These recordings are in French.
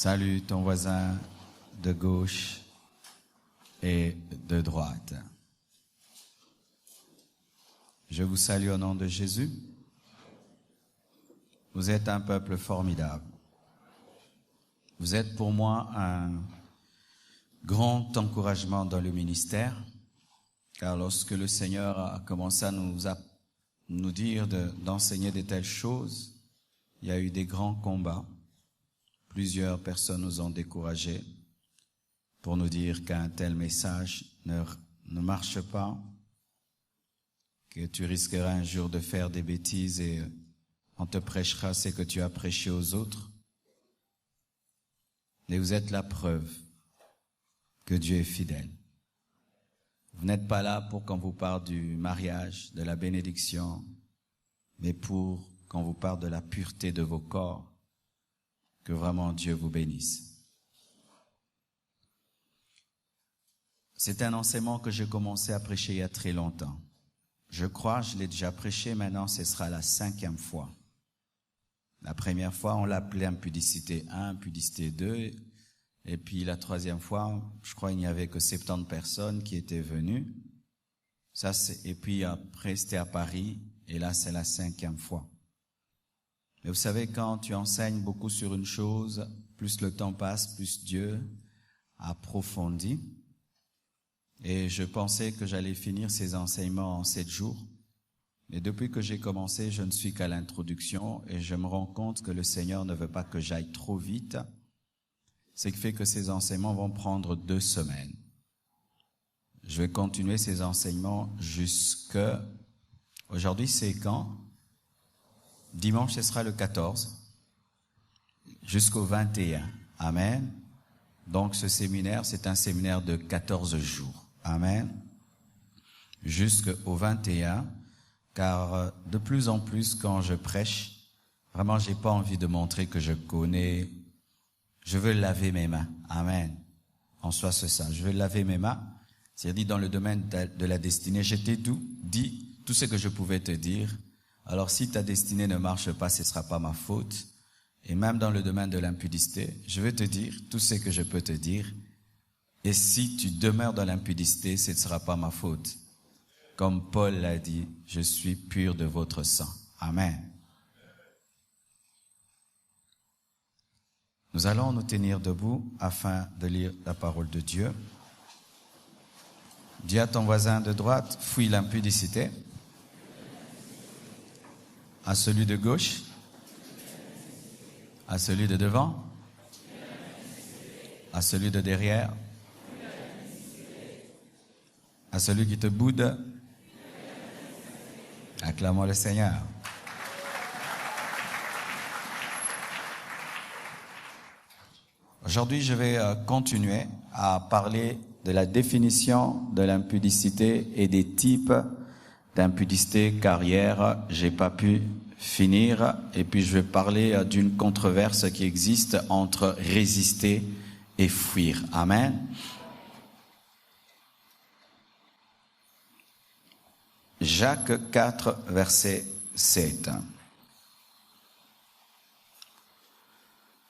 Salue ton voisin de gauche et de droite. Je vous salue au nom de Jésus. Vous êtes un peuple formidable. Vous êtes pour moi un grand encouragement dans le ministère, car lorsque le Seigneur a commencé à nous dire d'enseigner de telles choses, il y a eu des grands combats. Plusieurs personnes nous ont découragés pour nous dire qu'un tel message ne marche pas, que tu risqueras un jour de faire des bêtises et on te prêchera ce que tu as prêché aux autres. Et vous êtes la preuve que Dieu est fidèle. Vous n'êtes pas là pour qu'on vous parle du mariage, de la bénédiction, mais pour qu'on vous parle de la pureté de vos corps. Que vraiment Dieu vous bénisse. C'est un enseignement que j'ai commencé à prêcher il y a très longtemps. Je crois, je l'ai déjà prêché, maintenant ce sera la 5e fois. La première fois, on l'appelait impudicité 1, impudicité 2, et puis la 3e fois, je crois il n'y avait que 70 personnes qui étaient venues. Et puis après, c'était à Paris, et là c'est la 5e fois. Mais vous savez, quand tu enseignes beaucoup sur une chose, plus le temps passe, plus Dieu approfondit. Et je pensais que j'allais finir ces enseignements en 7 jours. Mais depuis que j'ai commencé, je ne suis qu'à l'introduction et je me rends compte que le Seigneur ne veut pas que j'aille trop vite. Ce qui fait que ces enseignements vont prendre 2 semaines. Je vais continuer ces enseignements aujourd'hui c'est quand? Dimanche, ce sera le 14, jusqu'au 21. Amen. Donc, ce séminaire, c'est un séminaire de 14 jours. Amen. Jusqu'au 21, car de plus en plus, quand je prêche, vraiment, j'ai pas envie de montrer que je connais. Je veux laver mes mains. Amen. En soi, c'est ça. Je veux laver mes mains. C'est-à-dire, dans le domaine de la destinée, dit tout ce que je pouvais te dire. Alors, si ta destinée ne marche pas, ce ne sera pas ma faute. Et même dans le domaine de l'impudicité, je vais te dire tout ce que je peux te dire. Et si tu demeures dans l'impudicité, ce ne sera pas ma faute. Comme Paul l'a dit, je suis pur de votre sang. Amen. Nous allons nous tenir debout afin de lire la parole de Dieu. Dis à ton voisin de droite, fuis l'impudicité. À celui de gauche, à celui de devant, à celui de derrière, à celui qui te boude, acclamons le Seigneur. Aujourd'hui, je vais continuer à parler de la définition de l'impudicité et des types d'impudicité, car hier, j'ai pas pu finir, et puis je vais parler d'une controverse qui existe entre résister et fuir. Amen. Jacques 4, verset 7.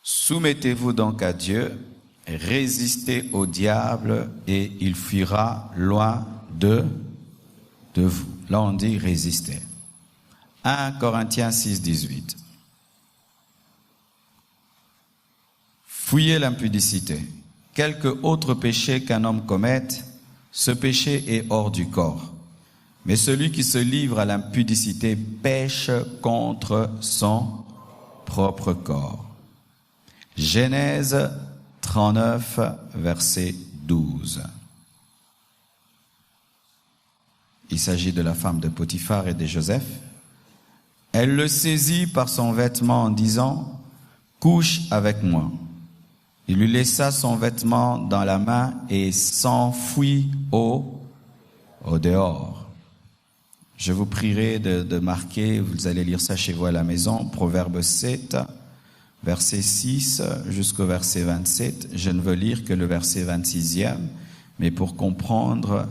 Soumettez-vous donc à Dieu, résistez au diable et il fuira loin de vous. Là, on dit résister. 1 Corinthiens 6, 18. Fuyez l'impudicité. Quelque autre péché qu'un homme commette, ce péché est hors du corps. Mais celui qui se livre à l'impudicité pêche contre son propre corps. Genèse 39, verset 12. Il s'agit de la femme de Potiphar et de Joseph. Elle le saisit par son vêtement en disant « Couche avec moi ». Il lui laissa son vêtement dans la main et s'enfuit au dehors. Je vous prierai de marquer, vous allez lire ça chez vous à la maison, Proverbe 7, verset 6 jusqu'au verset 27. Je ne veux lire que le verset 26e, mais pour comprendre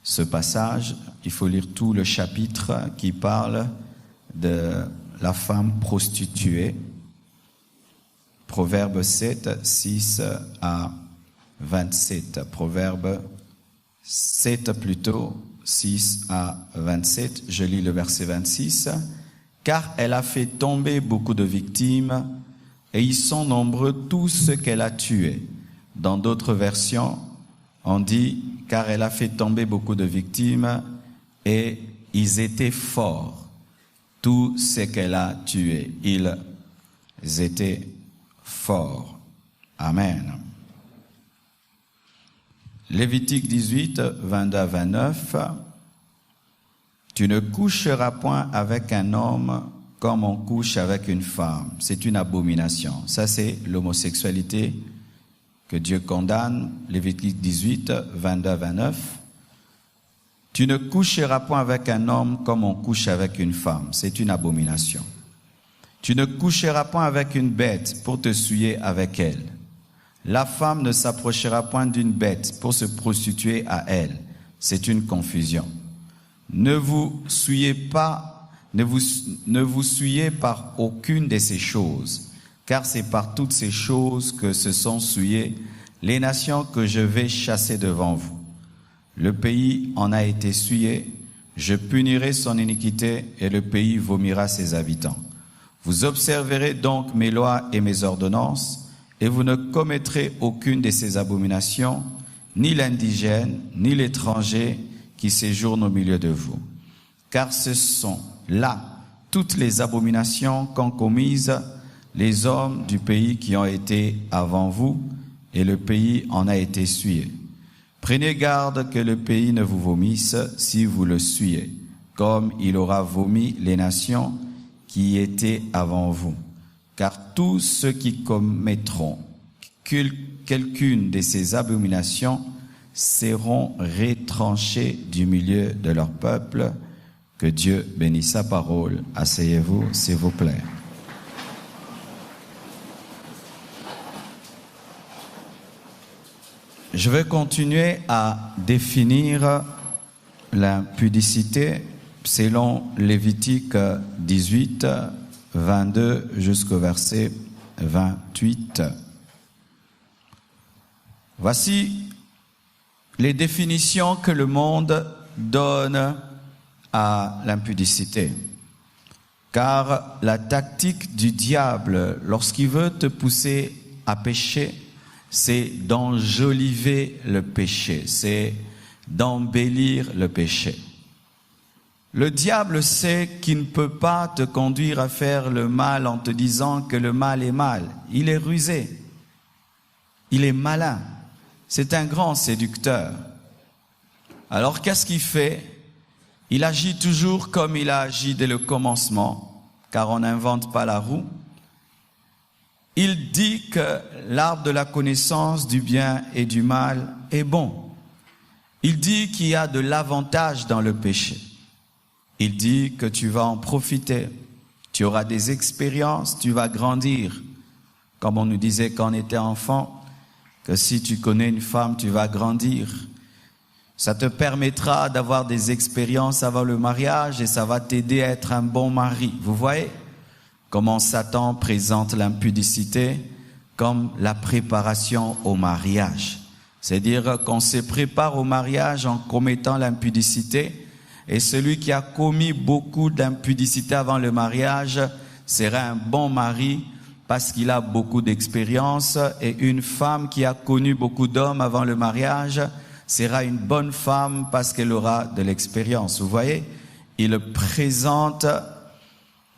ce passage, il faut lire tout le chapitre qui parle de la femme prostituée. Proverbe 7, 6 à 27. Proverbe 7 plutôt, 6 à 27. Je lis le verset 26. Car elle a fait tomber beaucoup de victimes, et ils sont nombreux tous ceux qu'elle a tués. Dans d'autres versions, on dit, car elle a fait tomber beaucoup de victimes, et ils étaient forts, tous ceux qu'elle a tués. Ils étaient forts. Amen. Lévitique 18, 22 à 29. Tu ne coucheras point avec un homme comme on couche avec une femme. C'est une abomination. Ça, c'est l'homosexualité que Dieu condamne. Lévitique 18, 22 à 29. Tu ne coucheras point avec un homme comme on couche avec une femme. C'est une abomination. Tu ne coucheras point avec une bête pour te souiller avec elle. La femme ne s'approchera point d'une bête pour se prostituer à elle. C'est une confusion. Ne vous souillez par aucune de ces choses, car c'est par toutes ces choses que se sont souillées les nations que je vais chasser devant vous. Le pays en a été souillé, je punirai son iniquité et le pays vomira ses habitants. Vous observerez donc mes lois et mes ordonnances, et vous ne commettrez aucune de ces abominations, ni l'indigène, ni l'étranger qui séjourne au milieu de vous. Car ce sont là toutes les abominations qu'ont commises les hommes du pays qui ont été avant vous, et le pays en a été souillé. Prenez garde que le pays ne vous vomisse si vous le souillez, comme il aura vomi les nations qui étaient avant vous. Car tous ceux qui commettront quelqu'une de ces abominations seront retranchés du milieu de leur peuple. Que Dieu bénisse sa parole. Asseyez-vous, s'il vous plaît. Je vais continuer à définir l'impudicité selon Lévitique 18, 22 jusqu'au verset 28. Voici les définitions que le monde donne à l'impudicité. Car la tactique du diable, lorsqu'il veut te pousser à pécher, c'est d'enjoliver le péché, c'est d'embellir le péché. Le diable sait qu'il ne peut pas te conduire à faire le mal en te disant que le mal est mal. Il est rusé, il est malin, c'est un grand séducteur. Alors qu'est-ce qu'il fait? Il agit toujours comme il a agi dès le commencement, car on n'invente pas la roue. Il dit que l'arbre de la connaissance du bien et du mal est bon. Il dit qu'il y a de l'avantage dans le péché. Il dit que tu vas en profiter. Tu auras des expériences, tu vas grandir. Comme on nous disait quand on était enfant, que si tu connais une femme, tu vas grandir. Ça te permettra d'avoir des expériences avant le mariage et ça va t'aider à être un bon mari. Vous voyez comment Satan présente l'impudicité comme la préparation au mariage. C'est-à-dire qu'on se prépare au mariage en commettant l'impudicité, et celui qui a commis beaucoup d'impudicité avant le mariage sera un bon mari parce qu'il a beaucoup d'expérience, et une femme qui a connu beaucoup d'hommes avant le mariage sera une bonne femme parce qu'elle aura de l'expérience. Vous voyez, il présente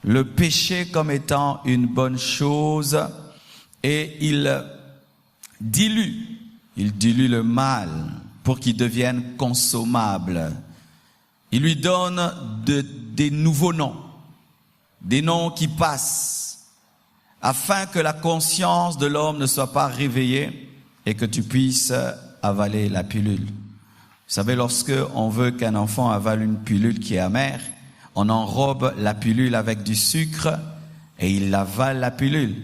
le péché comme étant une bonne chose et il dilue le mal pour qu'il devienne consommable. Il lui donne des nouveaux noms, des noms qui passent, afin que la conscience de l'homme ne soit pas réveillée et que tu puisses avaler la pilule. Vous savez, lorsque on veut qu'un enfant avale une pilule qui est amère, on enrobe la pilule avec du sucre et il avale la pilule.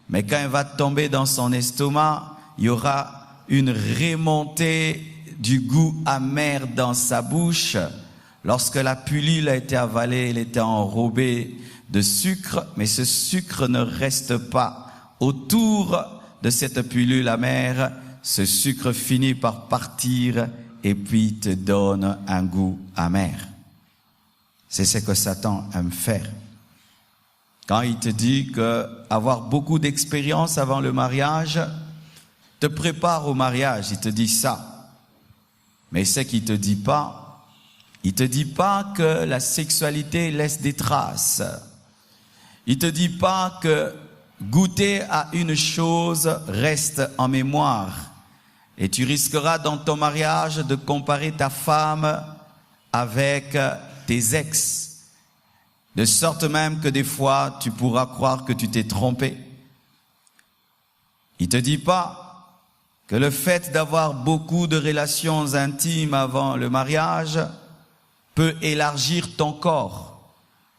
Mais quand elle va tomber dans son estomac, il y aura une remontée du goût amer dans sa bouche. Lorsque la pilule a été avalée, elle était enrobée de sucre, mais ce sucre ne reste pas autour de cette pilule amère, ce sucre finit par partir et puis te donne un goût amer. C'est ce que Satan aime faire. Quand il te dit que avoir beaucoup d'expérience avant le mariage te prépare au mariage, il te dit ça. Mais ce qu'il te dit pas, il te dit pas que la sexualité laisse des traces. Il te dit pas que goûter à une chose reste en mémoire. Et tu risqueras dans ton mariage de comparer ta femme avec tes ex. De sorte même que des fois, tu pourras croire que tu t'es trompé. Il te dit pas que le fait d'avoir beaucoup de relations intimes avant le mariage peut élargir ton corps,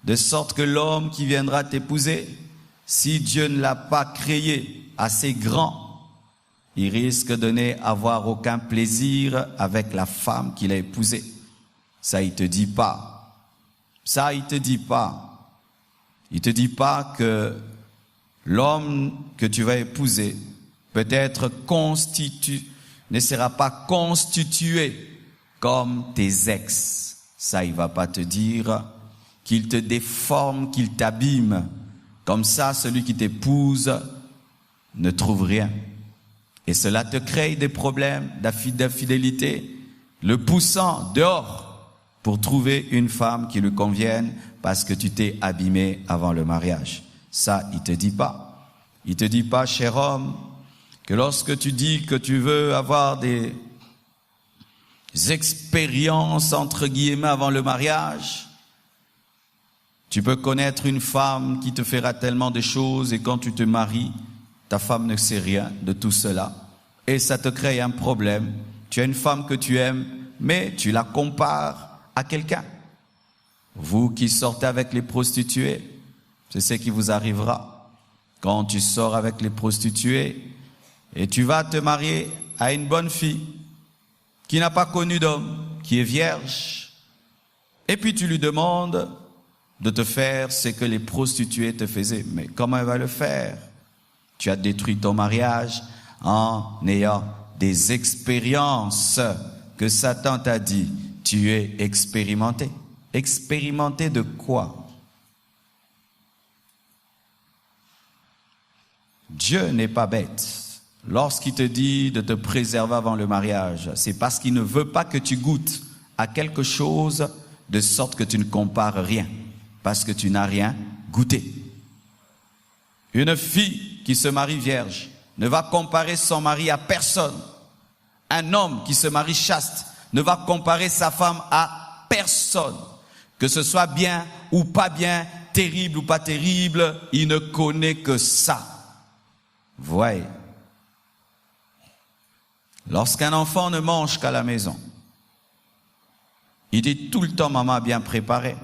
de sorte que l'homme qui viendra t'épouser, si Dieu ne l'a pas créé assez grand, il risque de n'avoir aucun plaisir avec la femme qu'il a épousée. Ça, il te dit pas. Ça, il te dit pas. Il te dit pas que l'homme que tu vas épouser peut-être ne sera pas constitué comme tes ex. Ça, il va pas te dire qu'il te déforme, qu'il t'abîme. Comme ça, celui qui t'épouse ne trouve rien. Et cela te crée des problèmes d'infidélité, le poussant dehors pour trouver une femme qui lui convienne parce que tu t'es abîmé avant le mariage. Ça, il te dit pas. Il te dit pas, cher homme, que lorsque tu dis que tu veux avoir des expériences entre guillemets avant le mariage, tu peux connaître une femme qui te fera tellement de choses et quand tu te maries, ta femme ne sait rien de tout cela. Et ça te crée un problème. Tu as une femme que tu aimes, mais tu la compares à quelqu'un. Vous qui sortez avec les prostituées, c'est ce qui vous arrivera. Quand tu sors avec les prostituées et tu vas te marier à une bonne fille qui n'a pas connu d'homme, qui est vierge, et puis tu lui demandes de te faire ce que les prostituées te faisaient. Mais comment elle va le faire? Tu as détruit ton mariage en ayant des expériences que Satan t'a dit. Tu es expérimenté. Expérimenté de quoi? Dieu n'est pas bête. Lorsqu'il te dit de te préserver avant le mariage, c'est parce qu'il ne veut pas que tu goûtes à quelque chose de sorte que tu ne compares rien. Parce que tu n'as rien goûté. Une fille qui se marie vierge ne va comparer son mari à personne. Un homme qui se marie chaste ne va comparer sa femme à personne. Que ce soit bien ou pas bien, terrible ou pas terrible, il ne connaît que ça. Voyez. Lorsqu'un enfant ne mange qu'à la maison, il dit tout le temps maman a bien préparé.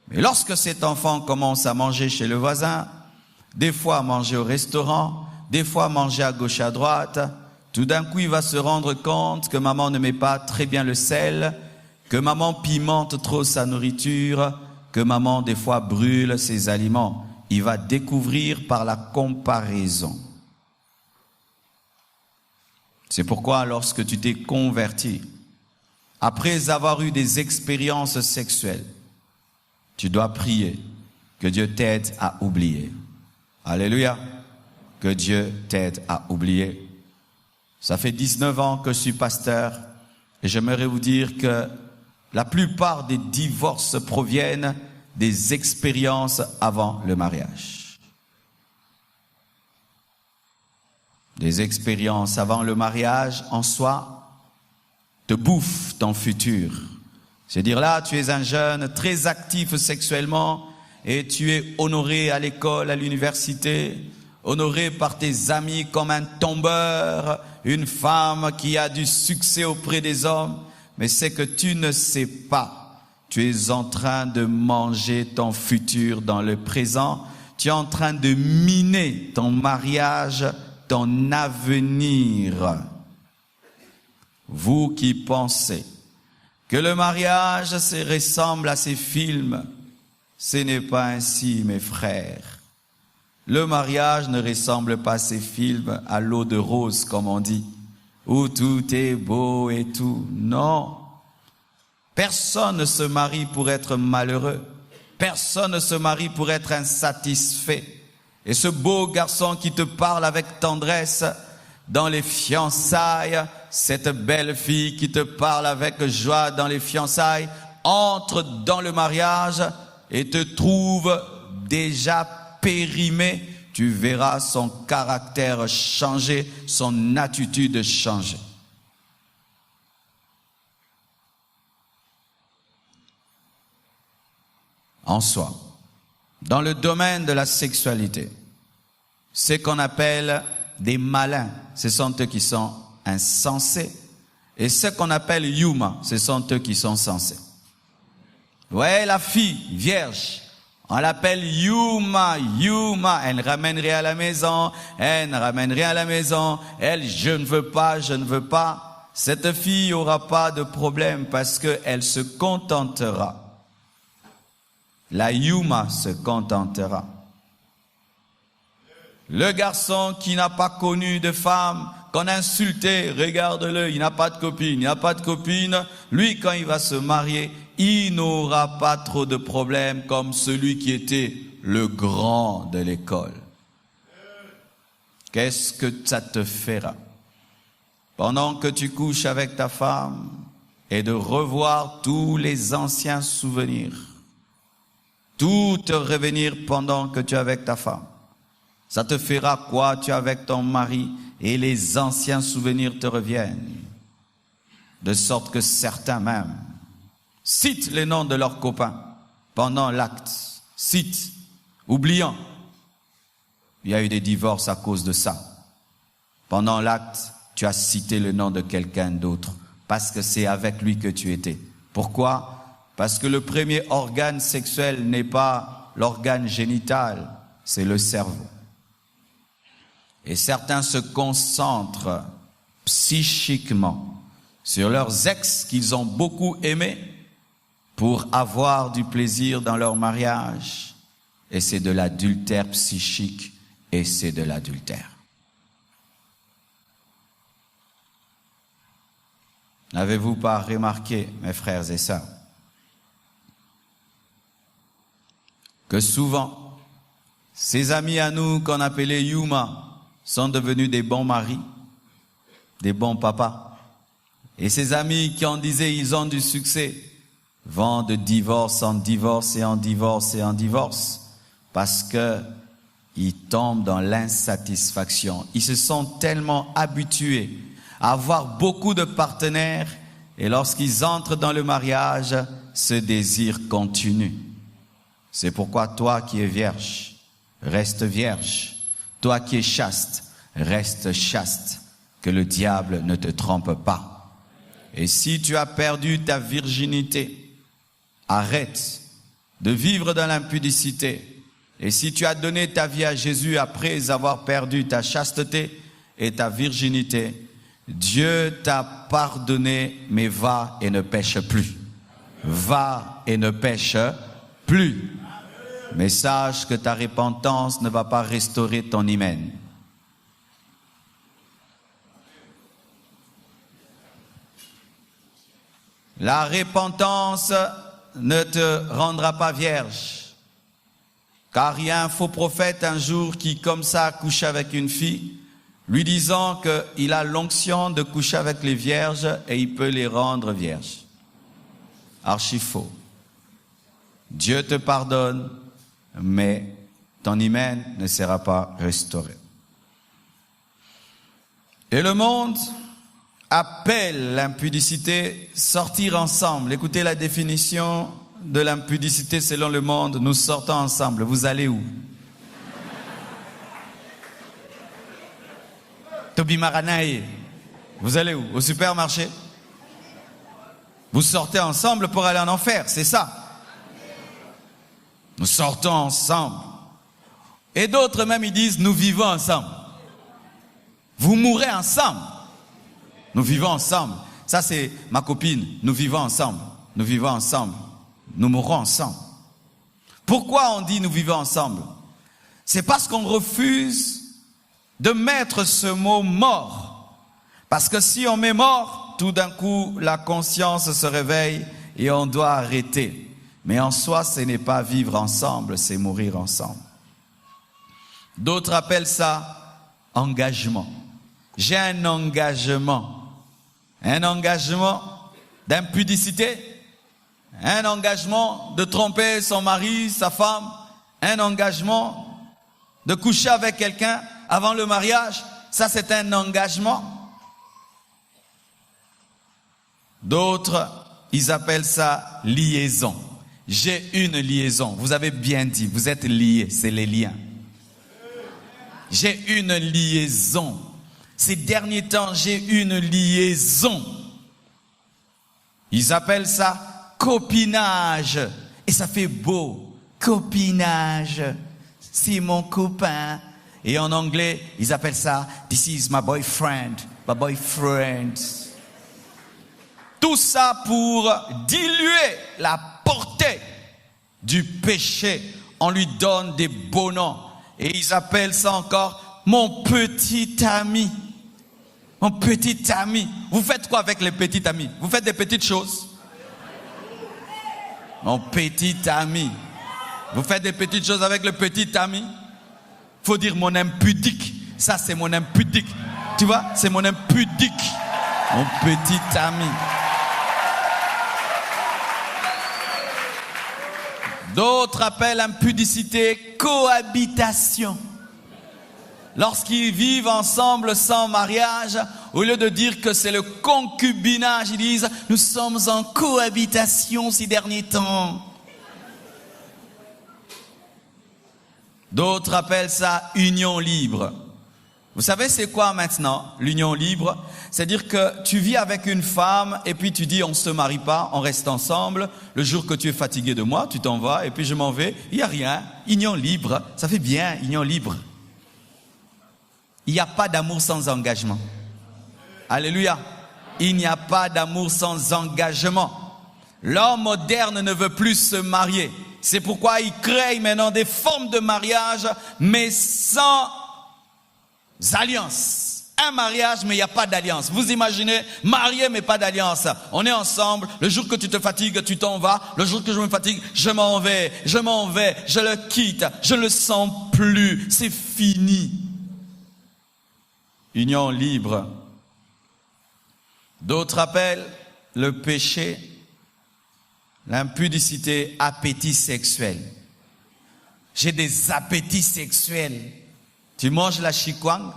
Mais lorsque cet enfant commence à manger chez le voisin, des fois à manger au restaurant, des fois à manger à gauche à droite, tout d'un coup il va se rendre compte que maman ne met pas très bien le sel, que maman pimente trop sa nourriture, que maman des fois brûle ses aliments. Il va découvrir par la comparaison. C'est pourquoi lorsque tu t'es converti, après avoir eu des expériences sexuelles, tu dois prier que Dieu t'aide à oublier. Alléluia. Que Dieu t'aide à oublier. Ça fait 19 ans que je suis pasteur et j'aimerais vous dire que la plupart des divorces proviennent des expériences avant le mariage. Des expériences avant le mariage en soi te bouffent ton futur. C'est-à-dire là, tu es un jeune très actif sexuellement et tu es honoré à l'école, à l'université, honoré par tes amis comme un tombeur, une femme qui a du succès auprès des hommes. Mais c'est que tu ne sais pas. Tu es en train de manger ton futur dans le présent. Tu es en train de miner ton mariage, ton avenir. Vous qui pensez que le mariage ressemble à ces films, ce n'est pas ainsi, mes frères. Le mariage ne ressemble pas à ces films à l'eau de rose, comme on dit, où tout est beau et tout. Non. Personne ne se marie pour être malheureux. Personne ne se marie pour être insatisfait. Et ce beau garçon qui te parle avec tendresse dans les fiançailles, cette belle fille qui te parle avec joie dans les fiançailles, entre dans le mariage et te trouve déjà périmé. Tu verras son caractère changer, son attitude changer. En soi, dans le domaine de la sexualité, ce qu'on appelle des malins, ce sont eux qui sont insensés, et ce qu'on appelle yuma, ce sont eux qui sont sensés. Ouais, la fille vierge, on l'appelle yuma, elle ne ramène rien à la maison, elle ne ramène rien à la maison, elle, je ne veux pas. Cette fille n'aura pas de problème parce qu'elle se contentera. La yuma se contentera. Le garçon qui n'a pas connu de femme, qu'on a insulté, regarde-le, il n'a pas de copine, lui quand il va se marier, il n'aura pas trop de problèmes comme celui qui était le grand de l'école. Qu'est-ce que ça te fera? Pendant que tu couches avec ta femme et de revoir tous les anciens souvenirs, tout te revenir pendant que tu es avec ta femme. Ça te fera quoi? Tu es avec ton mari et les anciens souvenirs te reviennent. De sorte que certains même citent les noms de leurs copains pendant l'acte. Citent, oubliant. Il y a eu des divorces à cause de ça. Pendant l'acte, tu as cité le nom de quelqu'un d'autre parce que c'est avec lui que tu étais. Pourquoi? Parce que le premier organe sexuel n'est pas l'organe génital, c'est le cerveau. Et certains se concentrent psychiquement sur leurs ex qu'ils ont beaucoup aimés pour avoir du plaisir dans leur mariage. Et c'est de l'adultère psychique et c'est de l'adultère. N'avez-vous pas remarqué, mes frères et sœurs, que souvent, ces amis à nous qu'on appelait Yuma sont devenus des bons maris, des bons papas. Et ces amis qui en disaient ils ont du succès vont de divorce en divorce et en divorce et en divorce parce que ils tombent dans l'insatisfaction. Ils se sont tellement habitués à avoir beaucoup de partenaires et lorsqu'ils entrent dans le mariage, ce désir continue. C'est pourquoi toi qui es vierge, reste vierge. Toi qui es chaste, reste chaste. Que le diable ne te trompe pas. Et si tu as perdu ta virginité, arrête de vivre dans l'impudicité. Et si tu as donné ta vie à Jésus après avoir perdu ta chasteté et ta virginité, Dieu t'a pardonné, mais va et ne pêche plus. Va et ne pêche plus. Mais sache que ta repentance ne va pas restaurer ton hymen. La repentance ne te rendra pas vierge. Car il y a un faux prophète un jour qui, comme ça, a couché avec une fille, lui disant qu'il a l'onction de coucher avec les vierges et il peut les rendre vierges. Archi faux. Dieu te pardonne, mais ton hymen ne sera pas restauré. Et le monde appelle l'impudicité sortir ensemble. Écoutez la définition de l'impudicité selon le monde. Nous sortons ensemble. Vous allez où? Tobi Maranaï. Vous allez où? Au supermarché? Vous sortez ensemble pour aller en enfer, c'est ça? Nous sortons ensemble. Et d'autres même, ils disent, nous vivons ensemble. Vous mourrez ensemble. Nous vivons ensemble. Ça, c'est ma copine. Nous vivons ensemble. Nous vivons ensemble. Nous mourrons ensemble. Pourquoi on dit nous vivons ensemble? C'est parce qu'on refuse de mettre ce mot mort. Parce que si on met mort, tout d'un coup, la conscience se réveille et on doit arrêter. Mais en soi, ce n'est pas vivre ensemble, c'est mourir ensemble. D'autres appellent ça engagement. J'ai un engagement. Un engagement d'impudicité. Un engagement de tromper son mari, sa femme. Un engagement de coucher avec quelqu'un avant le mariage. Ça, c'est un engagement. D'autres, ils appellent ça liaison. J'ai une liaison. Vous avez bien dit, vous êtes liés, c'est les liens. J'ai une liaison. Ces derniers temps, j'ai une liaison. Ils appellent ça copinage. Et ça fait beau. Copinage. C'est mon copain. Et en anglais, ils appellent ça this is my boyfriend. My boyfriend. Tout ça pour diluer la portée du péché. On lui donne des beaux noms. Et ils appellent ça encore mon petit ami. Mon petit ami. Vous faites quoi avec les petits amis? Vous faites des petites choses? Mon petit ami. Vous faites des petites choses avec le petit ami? Faut dire mon impudique. Ça, c'est mon impudique. Tu vois, c'est mon impudique. Mon petit ami. D'autres appellent impudicité cohabitation. Lorsqu'ils vivent ensemble sans mariage, au lieu de dire que c'est le concubinage, ils disent « Nous sommes en cohabitation ces derniers temps ». D'autres appellent ça union libre. Vous savez c'est quoi maintenant l'union libre? C'est-à-dire que tu vis avec une femme et puis tu dis on se marie pas, on reste ensemble. Le jour que tu es fatigué de moi, tu t'en vas et puis je m'en vais. Il n'y a rien. Union libre, ça fait bien, union libre. Il n'y a pas d'amour sans engagement. Alléluia. Il n'y a pas d'amour sans engagement. L'homme moderne ne veut plus se marier. C'est pourquoi il crée maintenant des formes de mariage, mais sans alliance. Un mariage, mais il n'y a pas d'alliance. Vous imaginez, marié, mais pas d'alliance. On est ensemble. Le jour que tu te fatigues, tu t'en vas. Le jour que je me fatigue, je m'en vais. Je le quitte. Je ne le sens plus. C'est fini. Union libre. D'autres appellent le péché, l'impudicité, appétit sexuel. J'ai des appétits sexuels. Tu manges la chikwang?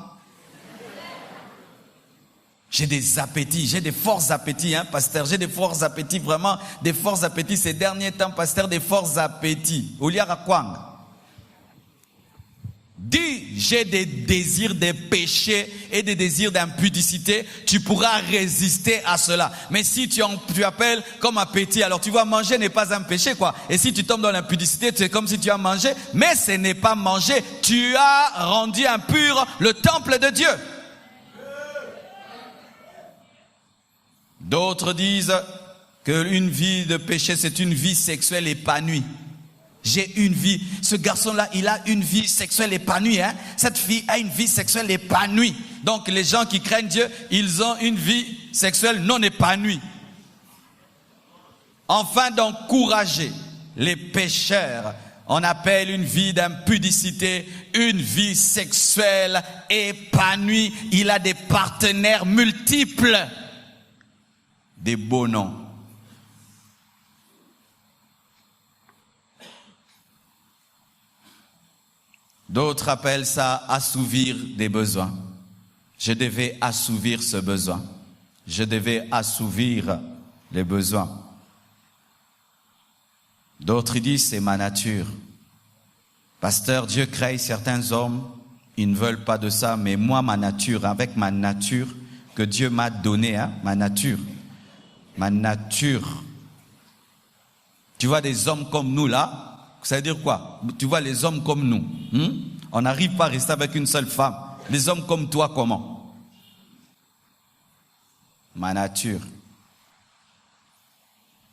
J'ai des appétits, j'ai des forts appétits, hein, pasteur. J'ai des forts appétits, vraiment, des forts appétits. Ces derniers temps, pasteur, des forts appétits. Ouliara Kwang. Dis, j'ai des désirs de péché et des désirs d'impudicité, tu pourras résister à cela. Mais si tu appelles comme appétit, alors tu vois, manger n'est pas un péché, quoi. Et si tu tombes dans l'impudicité, c'est comme si tu as mangé, mais ce n'est pas manger. Tu as rendu impur le temple de Dieu. D'autres disent qu'une vie de péché, c'est une vie sexuelle épanouie. J'ai une vie, ce garçon-là, il a une vie sexuelle épanouie, hein. Cette fille a une vie sexuelle épanouie. Donc les gens qui craignent Dieu, ils ont une vie sexuelle non épanouie. Afin d'encourager les pécheurs, on appelle une vie d'impudicité une vie sexuelle épanouie. Il a des partenaires multiples, des beaux noms. D'autres appellent ça assouvir des besoins. Je devais assouvir ce besoin. Je devais assouvir les besoins. D'autres disent c'est ma nature. Pasteur, Dieu crée certains hommes, ils ne veulent pas de ça, mais moi, ma nature, avec ma nature que Dieu m'a donnée, hein, ma nature. Tu vois des hommes comme nous là, ça veut dire quoi? Tu vois les hommes comme nous. On n'arrive pas à rester avec une seule femme. Les hommes comme toi, comment? Ma nature.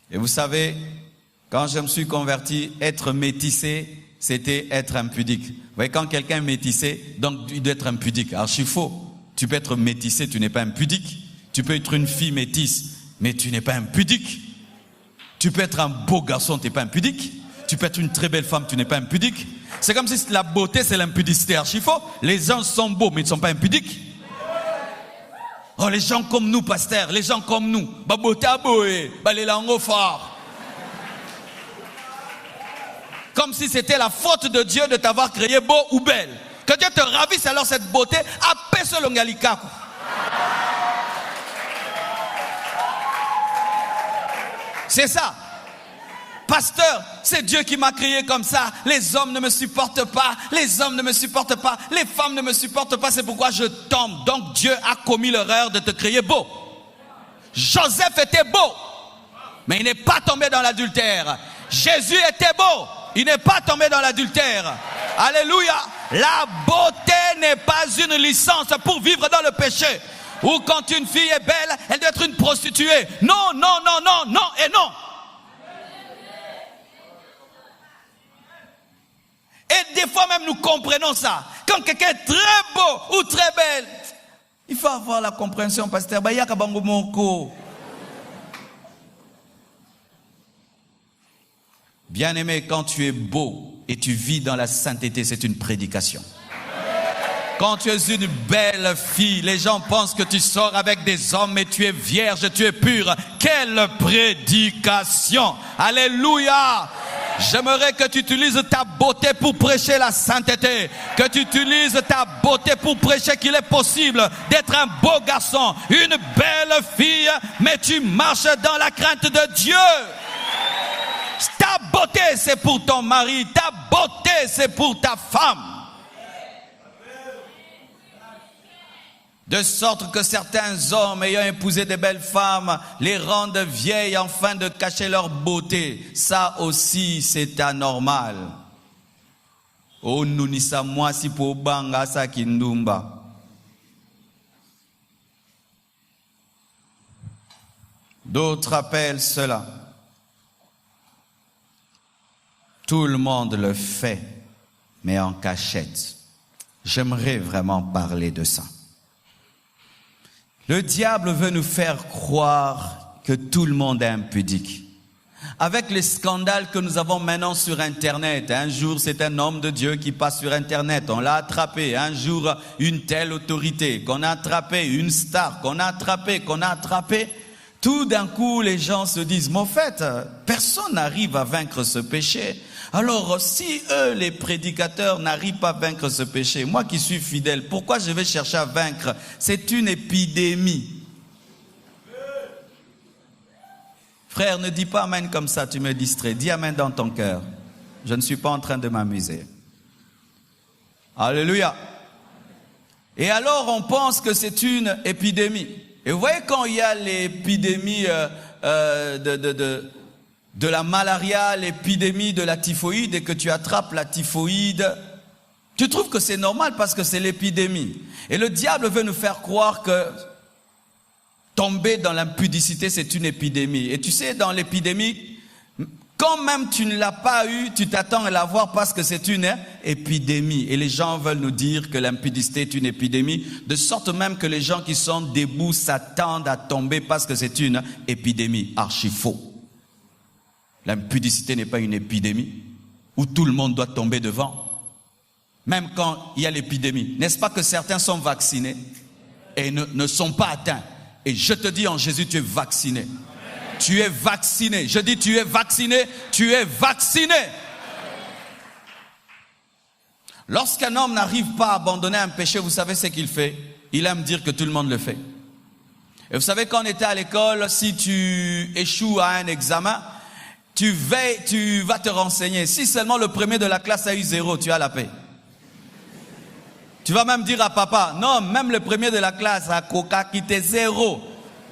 Et vous savez, quand je me suis converti, être métissé, c'était être impudique. Vous voyez, quand quelqu'un est métissé, donc il doit être impudique. Alors, c'est faux. Tu peux être métissé, tu n'es pas impudique. Tu peux être une fille métisse, mais tu n'es pas impudique. Tu peux être un beau garçon, tu n'es pas impudique. Tu peux être une très belle femme, tu n'es pas impudique. C'est comme si la beauté, c'est l'impudicité. Archi faux. Les gens sont beaux, mais ils ne sont pas impudiques. Oh, les gens comme nous, pasteur, les gens comme nous. Bah, beauté à boé, bah, les langues forts. Comme si c'était la faute de Dieu de t'avoir créé beau ou belle. Que Dieu te ravisse alors cette beauté, apèse le ngalikaku. C'est ça. Pasteur, c'est Dieu qui m'a créé comme ça. Les hommes ne me supportent pas. Les hommes ne me supportent pas. Les femmes ne me supportent pas. C'est pourquoi je tombe. Donc Dieu a commis l'erreur de te créer beau. Joseph était beau, mais il n'est pas tombé dans l'adultère. Jésus était beau. Il n'est pas tombé dans l'adultère. Alléluia. La beauté n'est pas une licence pour vivre dans le péché. Ou quand une fille est belle, elle doit être une prostituée. Non, non, non, non, non et non. Et des fois même nous comprenons ça. Quand quelqu'un est très beau ou très belle, il faut avoir la compréhension, pasteur. Bien-aimé, quand tu es beau et tu vis dans la sainteté, c'est une prédication. Quand tu es une belle fille, les gens pensent que tu sors avec des hommes, mais tu es vierge, tu es pure. Quelle prédication! Alléluia! J'aimerais que tu utilises ta beauté pour prêcher la sainteté. Que tu utilises ta beauté pour prêcher qu'il est possible d'être un beau garçon, une belle fille, mais tu marches dans la crainte de Dieu. Ta beauté, c'est pour ton mari. Ta beauté, c'est pour ta femme. De sorte que certains hommes ayant épousé des belles femmes les rendent vieilles afin de cacher leur beauté. Ça aussi, c'est anormal. Oh, nunisa moi si po banga sa kindumba. D'autres appellent cela. Tout le monde le fait, mais en cachette. J'aimerais vraiment parler de ça. Le diable veut nous faire croire que tout le monde est impudique. Avec les scandales que nous avons maintenant sur Internet, un jour c'est un homme de Dieu qui passe sur Internet, on l'a attrapé, un jour une telle autorité, qu'on a attrapé, une star, qu'on a attrapé, tout d'un coup les gens se disent, mais en fait, personne n'arrive à vaincre ce péché. Alors, si eux, les prédicateurs, n'arrivent pas à vaincre ce péché, moi qui suis fidèle, pourquoi je vais chercher à vaincre? C'est une épidémie. Frère, ne dis pas amen comme ça, tu me distrais. Dis amen dans ton cœur. Je ne suis pas en train de m'amuser. Alléluia. Et alors, on pense que c'est une épidémie. Et vous voyez, quand il y a l'épidémie de la malaria, l'épidémie de la typhoïde, et que tu attrapes la typhoïde, tu trouves que c'est normal parce que c'est l'épidémie. Et le diable veut nous faire croire que tomber dans l'impudicité, c'est une épidémie. Et tu sais, dans l'épidémie, quand même tu ne l'as pas eu, tu t'attends à l'avoir parce que c'est une épidémie. Et les gens veulent nous dire que l'impudicité est une épidémie, de sorte même que les gens qui sont debout s'attendent à tomber parce que c'est une épidémie. Archi faux. L'impudicité n'est pas une épidémie où tout le monde doit tomber devant. Même quand il y a l'épidémie. N'est-ce pas que certains sont vaccinés et ne sont pas atteints? Et je te dis en Jésus, tu es vacciné. Tu es vacciné. Je dis tu es vacciné. Tu es vacciné. Lorsqu'un homme n'arrive pas à abandonner un péché, vous savez ce qu'il fait? Il aime dire que tout le monde le fait. Et vous savez, quand on était à l'école, si tu échoues à un examen, tu vas te renseigner. Si seulement le premier de la classe a eu 0, tu as la paix. Tu vas même dire à papa, non, même le premier de la classe a coca quitté 0.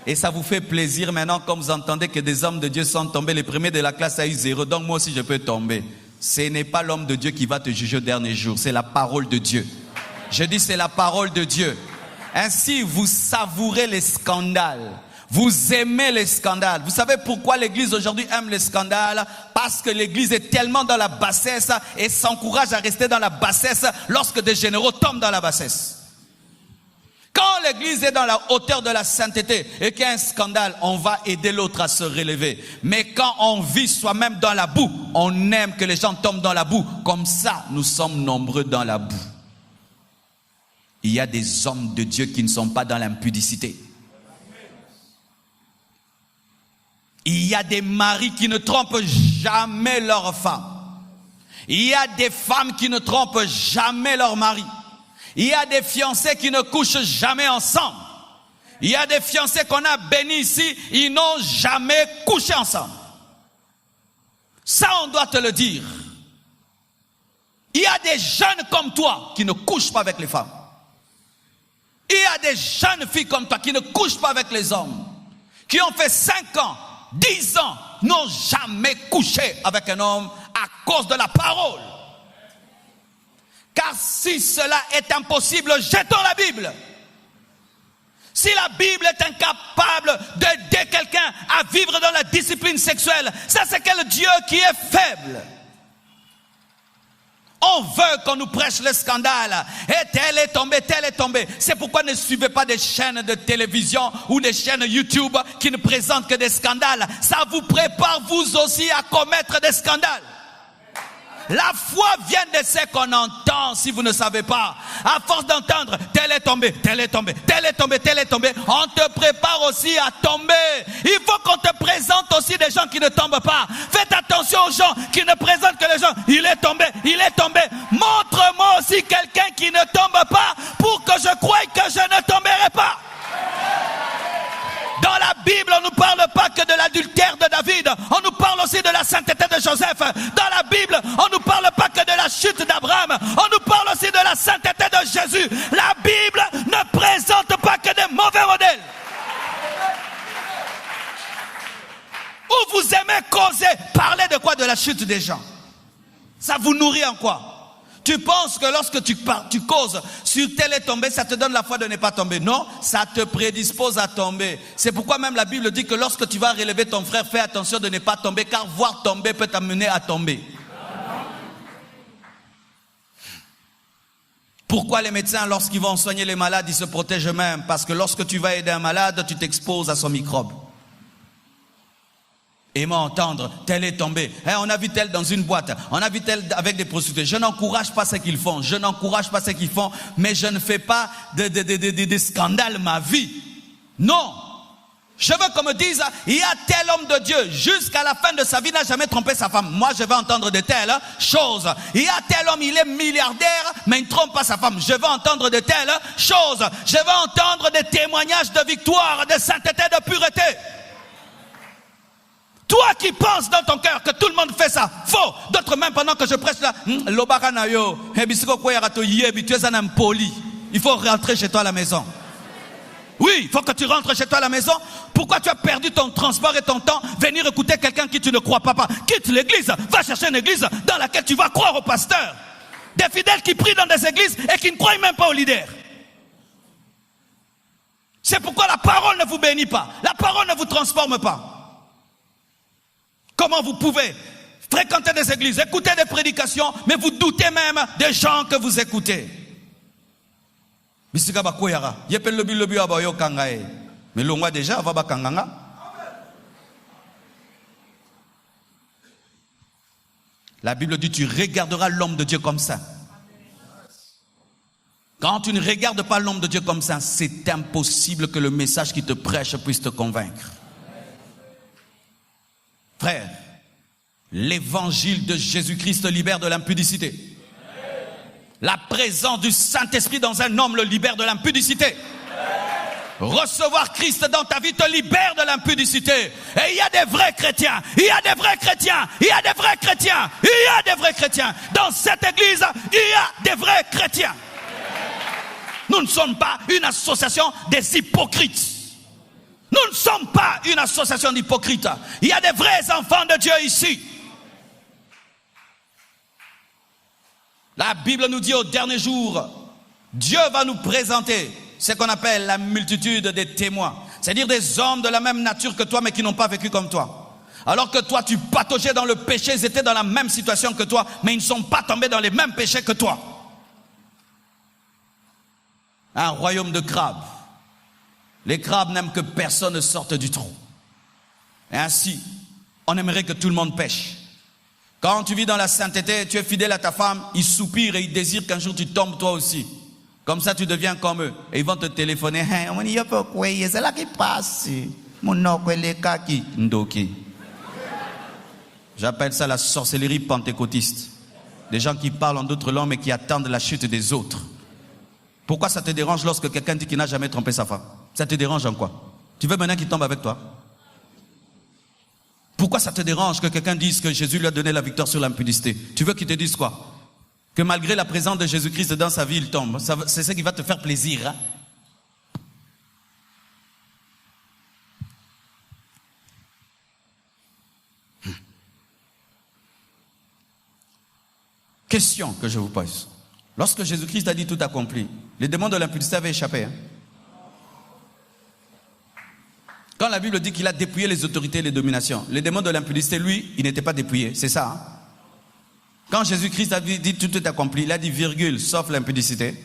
Et ça vous fait plaisir maintenant quand vous entendez que des hommes de Dieu sont tombés. Le premier de la classe a eu 0, donc moi aussi je peux tomber. Ce n'est pas l'homme de Dieu qui va te juger au dernier jour, c'est la parole de Dieu. Je dis c'est la parole de Dieu. Ainsi vous savourez les scandales. Vous aimez les scandales. Vous savez pourquoi l'église aujourd'hui aime les scandales? Parce que l'église est tellement dans la bassesse et s'encourage à rester dans la bassesse lorsque des généraux tombent dans la bassesse. Quand l'église est dans la hauteur de la sainteté et qu'il y a un scandale, on va aider l'autre à se relever. Mais quand on vit soi-même dans la boue, on aime que les gens tombent dans la boue. Comme ça, nous sommes nombreux dans la boue. Il y a des hommes de Dieu qui ne sont pas dans l'impudicité. Il y a des maris qui ne trompent jamais leur femme. Il y a des femmes qui ne trompent jamais leur mari. Il y a des fiancés qui ne couchent jamais ensemble. Il y a des fiancés qu'on a bénis ici, ils n'ont jamais couché ensemble. Ça, on doit te le dire. Il y a des jeunes comme toi qui ne couchent pas avec les femmes. Il y a des jeunes filles comme toi qui ne couchent pas avec les hommes. Qui ont fait 5 ans, 10 ans, n'ont jamais couché avec un homme à cause de la parole. Car si cela est impossible, jetons la Bible. Si la Bible est incapable d'aider quelqu'un à vivre dans la discipline sexuelle, ça c'est quel Dieu qui est faible. On veut qu'on nous prêche le scandale. Et tel est tombé, tel est tombé. C'est pourquoi ne suivez pas des chaînes de télévision ou des chaînes YouTube qui ne présentent que des scandales. Ça vous prépare vous aussi à commettre des scandales. La foi vient de ce qu'on entend, si vous ne savez pas. À force d'entendre, tel est tombé, tel est tombé, tel est tombé, tel est tombé, on te prépare aussi à tomber. Il faut qu'on te présente aussi des gens qui ne tombent pas. Faites attention aux gens qui ne présentent que les gens. Il est tombé, il est tombé. Montre-moi aussi quelqu'un qui ne tombe pas pour que je croie que je ne tomberai pas. Dans la Bible, on ne nous parle pas que de l'adultère de David. On nous parle aussi de la sainteté de Joseph. Dans la Bible, on ne nous parle pas que de la chute d'Abraham. On nous parle aussi de la sainteté de Jésus. La Bible ne présente pas que des mauvais modèles. Ou vous aimez causer, parler de quoi? De la chute des gens. Ça vous nourrit en quoi? Tu penses que lorsque tu causes sur tel est tombé, ça te donne la foi de ne pas tomber. Non, ça te prédispose à tomber. C'est pourquoi même la Bible dit que lorsque tu vas relever ton frère, fais attention de ne pas tomber, car voir tomber peut t'amener à tomber. Pourquoi les médecins, lorsqu'ils vont soigner les malades, ils se protègent eux-mêmes? Parce que lorsque tu vas aider un malade, tu t'exposes à son microbe. Et m'entendre, tel est tombé. On a vu tel dans une boîte, on a vu tel avec des prostituées. Je n'encourage pas ce qu'ils font, je n'encourage pas ce qu'ils font, mais je ne fais pas de scandale ma vie. Non. Je veux qu'on me dise, il y a tel homme de Dieu, jusqu'à la fin de sa vie, n'a jamais trompé sa femme. Moi, je vais entendre de telles choses. Il y a tel homme, il est milliardaire, mais il ne trompe pas sa femme. Je veux entendre de telles choses. Je veux entendre des témoignages de victoire, de sainteté, de pureté. Toi qui penses dans ton cœur que tout le monde fait ça, faux. D'autres même pendant que je prêche là, il faut rentrer chez toi à la maison. Oui, il faut que tu rentres chez toi à la maison. Pourquoi tu as perdu ton transport et ton temps? Venir écouter quelqu'un qui tu ne crois pas. Quitte l'église, va chercher une église dans laquelle tu vas croire au pasteur. Des fidèles qui prient dans des églises et qui ne croient même pas au leader. C'est pourquoi la parole ne vous bénit pas. La parole ne vous transforme pas. Comment vous pouvez fréquenter des églises, écouter des prédications, mais vous doutez même des gens que vous écoutez? La Bible dit, tu regarderas l'homme de Dieu comme ça. Quand tu ne regardes pas l'homme de Dieu comme ça, c'est impossible que le message qui te prêche puisse te convaincre. Frère, l'évangile de Jésus-Christ te libère de l'impudicité. La présence du Saint-Esprit dans un homme le libère de l'impudicité. Recevoir Christ dans ta vie te libère de l'impudicité. Et il y a des vrais chrétiens, il y a des vrais chrétiens, il y a des vrais chrétiens, il y a des vrais chrétiens. Dans cette église, il y a des vrais chrétiens. Nous ne sommes pas une association des hypocrites. Nous ne sommes pas une association d'hypocrites. Il y a des vrais enfants de Dieu ici. La Bible nous dit au dernier jour, Dieu va nous présenter ce qu'on appelle la multitude des témoins. C'est-à-dire des hommes de la même nature que toi, mais qui n'ont pas vécu comme toi. Alors que toi, tu pataugeais dans le péché, ils étaient dans la même situation que toi, mais ils ne sont pas tombés dans les mêmes péchés que toi. Un royaume de crabes. Les crabes n'aiment que personne ne sorte du trou. Et ainsi, on aimerait que tout le monde pêche. Quand tu vis dans la sainteté, tu es fidèle à ta femme, ils soupirent et ils désirent qu'un jour tu tombes toi aussi. Comme ça, tu deviens comme eux. Et ils vont te téléphoner. C'est là qui passe. J'appelle ça la sorcellerie pentecôtiste. Des gens qui parlent en d'autres langues mais qui attendent la chute des autres. Pourquoi ça te dérange lorsque quelqu'un dit qu'il n'a jamais trompé sa femme? Ça te dérange en quoi? Tu veux maintenant qu'il tombe avec toi? Pourquoi ça te dérange que quelqu'un dise que Jésus lui a donné la victoire sur l'impudicité? Tu veux qu'il te dise quoi? Que malgré la présence de Jésus-Christ dans sa vie, il tombe. C'est ce qui va te faire plaisir. Hein? Question que je vous pose. Lorsque Jésus-Christ a dit tout accompli, les démons de l'impudicité avaient échappé. Hein? Quand la Bible dit qu'il a dépouillé les autorités et les dominations, les démons de l'impudicité, lui, il n'était pas dépouillé. C'est ça. Hein? Quand Jésus-Christ a dit tout est accompli, il a dit virgule, sauf l'impudicité.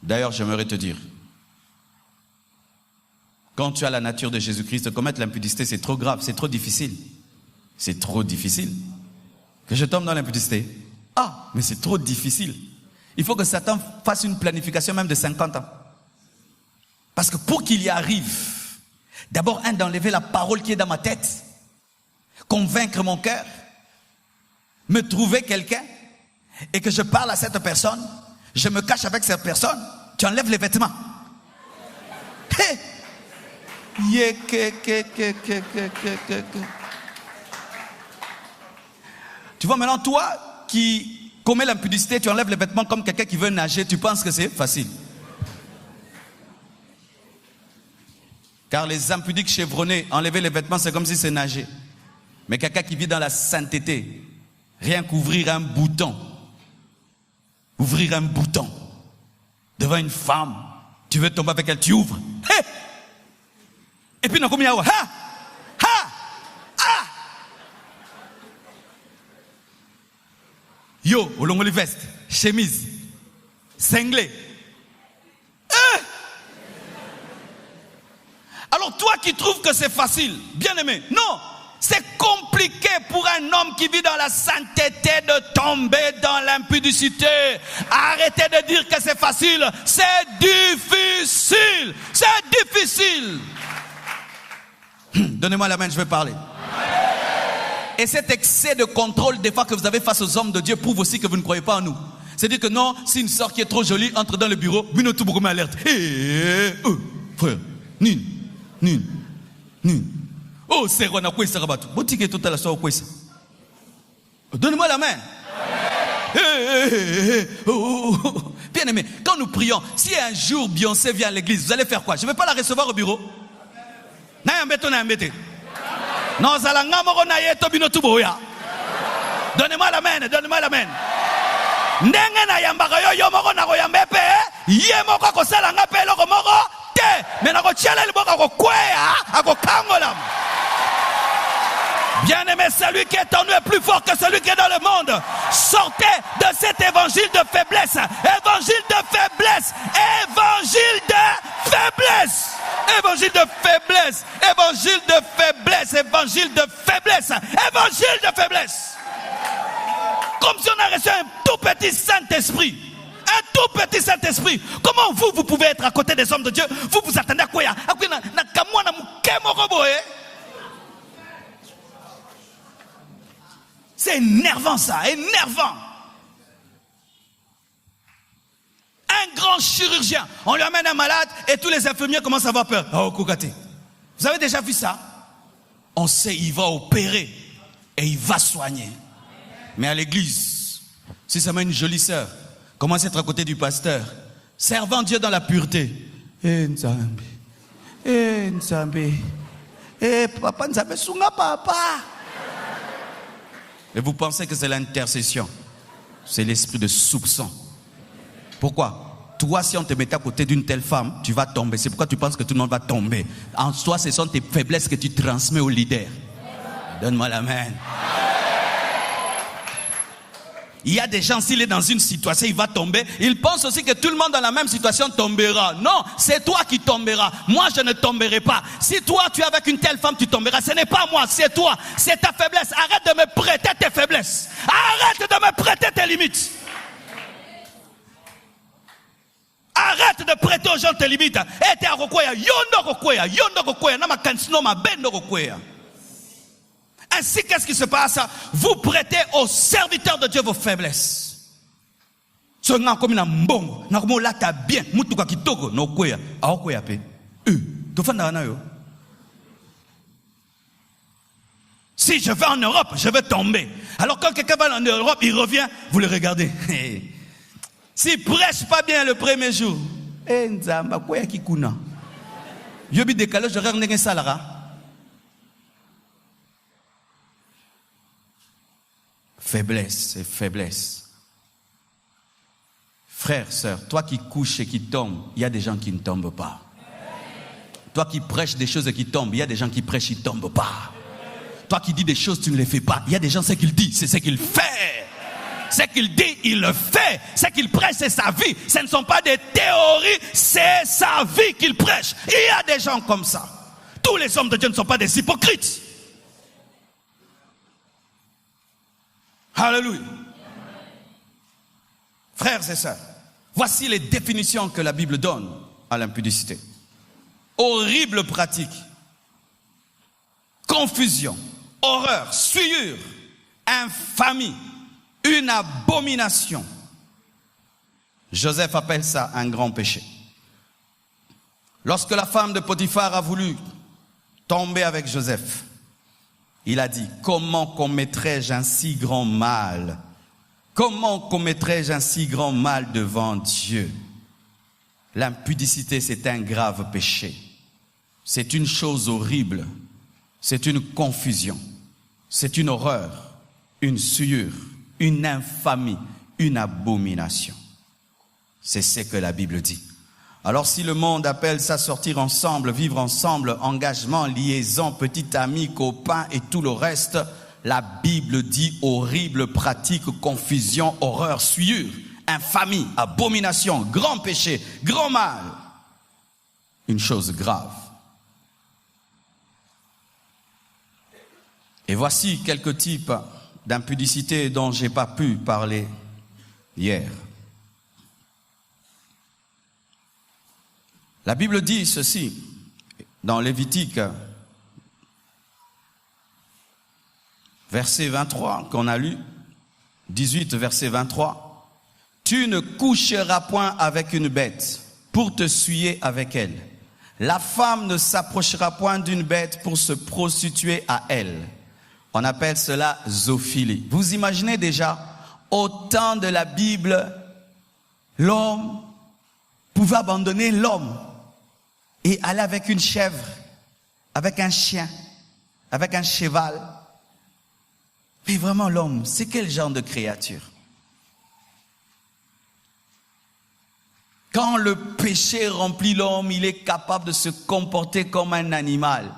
D'ailleurs, j'aimerais te dire, quand tu as la nature de Jésus-Christ, commettre l'impudicité, c'est trop grave, c'est trop difficile. C'est trop difficile. Que je tombe dans l'impudicité. Ah, mais c'est trop difficile. Il faut que Satan fasse une planification même de 50 ans. Parce que pour qu'il y arrive, d'abord, d'enlever la parole qui est dans ma tête, convaincre mon cœur, me trouver quelqu'un, et que je parle à cette personne, je me cache avec cette personne, tu enlèves les vêtements. Hey! Tu vois maintenant, toi qui commets l'impudicité, tu enlèves les vêtements comme quelqu'un qui veut nager, tu penses que c'est facile. Car les impudiques chevronnés, enlever les vêtements, c'est comme si c'est nager. Mais quelqu'un qui vit dans la sainteté, rien qu'ouvrir un bouton, devant une femme, tu veux tomber avec elle, tu ouvres. Hey! Et puis, yo, olongoli veste, chemise, cinglé. Alors toi qui trouves que c'est facile, bien aimé, non, c'est compliqué pour un homme qui vit dans la sainteté de tomber dans l'impudicité. Arrêtez de dire que c'est facile, c'est difficile, c'est difficile. Donnez-moi la main, je vais parler. Et cet excès de contrôle des fois que vous avez face aux hommes de Dieu prouve aussi que vous ne croyez pas en nous. C'est-à-dire que non, si une sœur qui est trop jolie entre dans le bureau, tout beaucoup m'alerte. Frère, nin. Oh, c'est Rona quoi ça rabat. Boutique tout à la soirée quoi ça. Donnez-moi la main. Bien aimé, quand nous prions, si un jour Beyoncé vient à l'église, vous allez faire quoi? Je ne vais pas la recevoir au bureau. Non, donnez-moi la main, donnez-moi la main. Bien aimé, celui qui est en nous est plus fort que celui qui est dans le monde. Sortez de cet évangile de faiblesse. Évangile de faiblesse. Évangile de faiblesse. Évangile de faiblesse. Évangile de faiblesse. Évangile de faiblesse. Évangile de faiblesse. Comme si on a reçu un tout petit Saint-Esprit. Un tout petit Saint-Esprit. Comment vous pouvez être à côté des hommes de Dieu? Vous vous attendez à quoi? C'est énervant ça, énervant. Un grand chirurgien, on lui amène un malade et tous les infirmiers commencent à avoir peur. Oh, Koukati. Vous avez déjà vu ça? On sait, il va opérer et il va soigner. Mais à l'église, si ça met une jolie sœur, commence à être à côté du pasteur, servant Dieu dans la pureté. Nzambe, Nzambe, papa Nzambe, sunga papa. Et vous pensez que c'est l'intercession. C'est l'esprit de soupçon. Pourquoi? Toi, si on te mettait à côté d'une telle femme, tu vas tomber. C'est pourquoi tu penses que tout le monde va tomber. En toi, ce sont tes faiblesses que tu transmets au leader. Donne-moi l'amen. Il y a des gens, s'il est dans une situation, il va tomber. Il pense aussi que tout le monde dans la même situation tombera. Non, c'est toi qui tomberas. Moi, je ne tomberai pas. Si toi, tu es avec une telle femme, tu tomberas. Ce n'est pas moi, c'est toi. C'est ta faiblesse. Arrête de me prêter tes faiblesses. Arrête de me prêter tes limites. Arrête de prêter aux gens tes limites. Ainsi, qu'est-ce qui se passe? Vous prêtez aux serviteurs de Dieu vos faiblesses. Si je vais en Europe, je vais tomber. Alors quand quelqu'un va en Europe, il revient, vous le regardez. S'il prêche pas bien le premier jour, faiblesse, c'est faiblesse. Frère, sœur, toi qui couches et qui tombes, il y a des gens qui ne tombent pas. Toi qui prêches des choses et qui tombent, il y a des gens qui prêchent, ils ne tombent pas. Toi qui dis des choses, tu ne les fais pas. Il y a des gens, ce qu'il dit, c'est ce qu'il fait. Ce qu'il dit, il le fait. Ce qu'il prêche, c'est sa vie. Ce ne sont pas des théories, c'est sa vie qu'il prêche. Il y a des gens comme ça. Tous les hommes de Dieu ne sont pas des hypocrites. Alléluia. Frères et sœurs, voici les définitions que la Bible donne à l'impudicité. Horrible pratique, confusion, horreur, souillure, infamie, une abomination. Joseph appelle ça un grand péché. Lorsque la femme de Potiphar a voulu tomber avec Joseph, il a dit, comment commettrais-je un si grand mal? Comment commettrais-je un si grand mal devant Dieu? L'impudicité, c'est un grave péché. C'est une chose horrible. C'est une confusion. C'est une horreur, une souillure, une infamie, une abomination. C'est ce que la Bible dit. Alors si le monde appelle ça sortir ensemble, vivre ensemble, engagement, liaison, petit ami, copain et tout le reste, la Bible dit horrible pratique, confusion, horreur, souillure, infamie, abomination, grand péché, grand mal. Une chose grave. Et voici quelques types d'impudicité dont je n'ai pas pu parler hier. La Bible dit ceci dans Lévitique, verset 23 qu'on a lu, 18 verset 23. Tu ne coucheras point avec une bête pour te souiller avec elle. La femme ne s'approchera point d'une bête pour se prostituer à elle. On appelle cela zoophilie. Vous imaginez déjà, au temps de la Bible, l'homme pouvait abandonner l'homme et aller avec une chèvre, avec un chien, avec un cheval. Mais vraiment l'homme, c'est quel genre de créature? Quand le péché remplit l'homme, il est capable de se comporter comme un animal.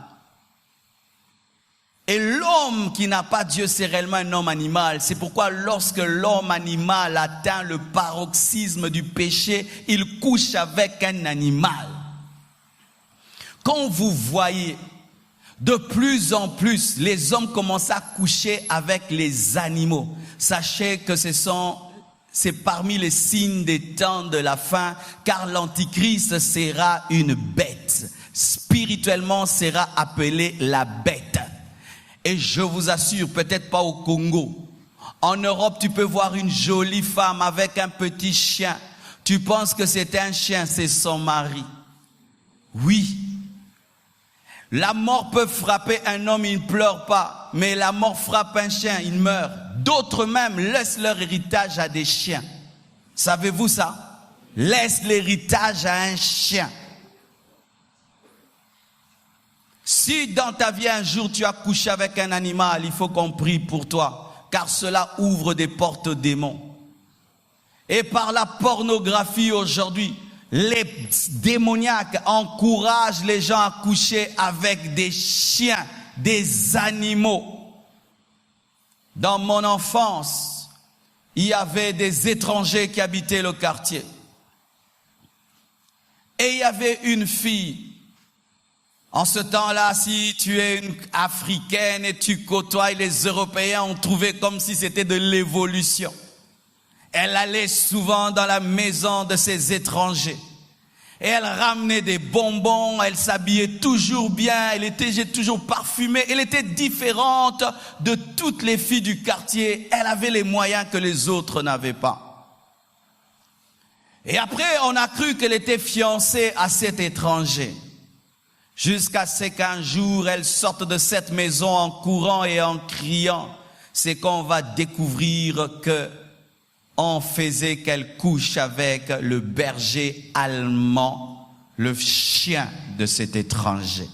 Et l'homme qui n'a pas Dieu, c'est réellement un homme animal. C'est pourquoi lorsque l'homme animal atteint le paroxysme du péché, il couche avec un animal. Quand vous voyez de plus en plus les hommes commencent à coucher avec les animaux, sachez que c'est parmi les signes des temps de la fin, car l'antichrist sera une bête. Spirituellement sera appelé la bête. Et je vous assure, peut-être pas au Congo. En Europe, tu peux voir une jolie femme avec un petit chien. Tu penses que c'est un chien, c'est son mari. Oui. La mort peut frapper un homme, il ne pleure pas. Mais la mort frappe un chien, il meurt. D'autres même laissent leur héritage à des chiens. Savez-vous ça? Laisse l'héritage à un chien. Si dans ta vie un jour tu as couché avec un animal, il faut qu'on prie pour toi, car cela ouvre des portes aux démons. Et par la pornographie aujourd'hui, les démoniaques encouragent les gens à coucher avec des chiens, des animaux. Dans mon enfance, il y avait des étrangers qui habitaient le quartier. Et il y avait une fille. En ce temps-là, si tu es une Africaine et tu côtoies les Européens, on trouvait comme si c'était de l'évolution. Elle allait souvent dans la maison de ces étrangers. Et elle ramenait des bonbons, elle s'habillait toujours bien, elle était toujours parfumée. Elle était différente de toutes les filles du quartier. Elle avait les moyens que les autres n'avaient pas. Et après, on a cru qu'elle était fiancée à cet étranger. Jusqu'à ce qu'un jour, elle sorte de cette maison en courant et en criant. C'est qu'on va découvrir que on faisait qu'elle couche avec le berger allemand, le chien de cet étranger.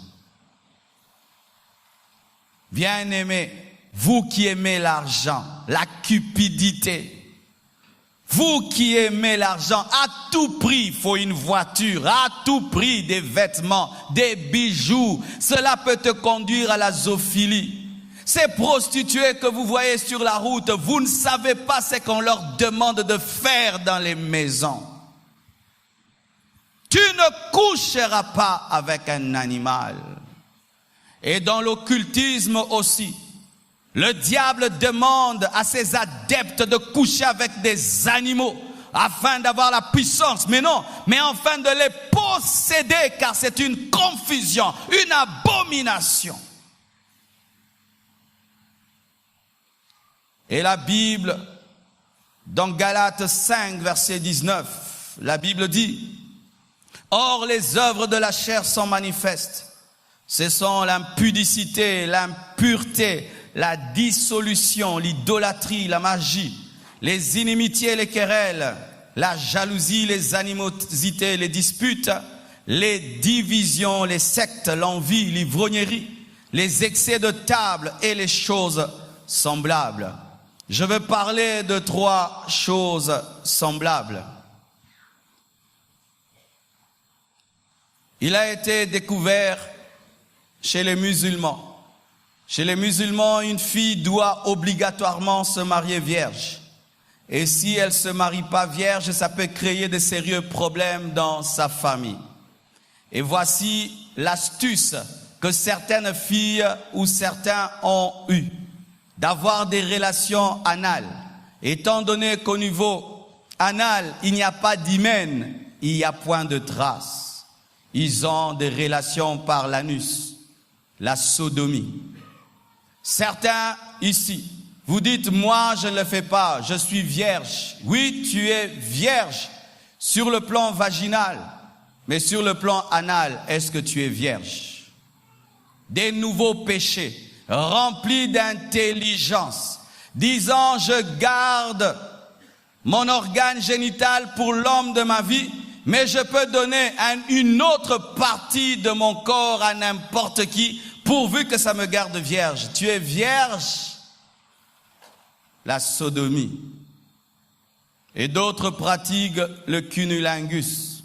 Bien-aimés, vous qui aimez l'argent, la cupidité, vous qui aimez l'argent, à tout prix, il faut une voiture, à tout prix, des vêtements, des bijoux. Cela peut te conduire à la zoophilie. Ces prostituées que vous voyez sur la route, vous ne savez pas ce qu'on leur demande de faire dans les maisons. Tu ne coucheras pas avec un animal. Et dans l'occultisme aussi, le diable demande à ses adeptes de coucher avec des animaux afin d'avoir la puissance. Mais non, mais afin de les posséder, car c'est une confusion, une abomination. Et la Bible, dans Galates 5, verset 19, la Bible dit: or les œuvres de la chair sont manifestes. Ce sont l'impudicité, l'impureté, la dissolution, l'idolâtrie, la magie, les inimitiés, les querelles, la jalousie, les animosités, les disputes, les divisions, les sectes, l'envie, l'ivrognerie, les excès de table et les choses semblables. Je veux parler de 3 choses semblables. Il a été découvert chez les musulmans. Chez les musulmans, une fille doit obligatoirement se marier vierge. Et si elle ne se marie pas vierge, ça peut créer de sérieux problèmes dans sa famille. Et voici l'astuce que certaines filles ou certains ont eue, d'avoir des relations anales. Étant donné qu'au niveau anal, il n'y a pas d'hymen, il n'y a point de traces. Ils ont des relations par l'anus, la sodomie. Certains ici, vous dites, moi je ne le fais pas, je suis vierge. Oui, tu es vierge sur le plan vaginal, mais sur le plan anal, est-ce que tu es vierge? Des nouveaux péchés, remplis d'intelligence, disant, je garde mon organe génital pour l'homme de ma vie, mais je peux donner une autre partie de mon corps à n'importe qui, pourvu que ça me garde vierge. Tu es vierge, la sodomie. Et d'autres pratiquent le cunnilingus.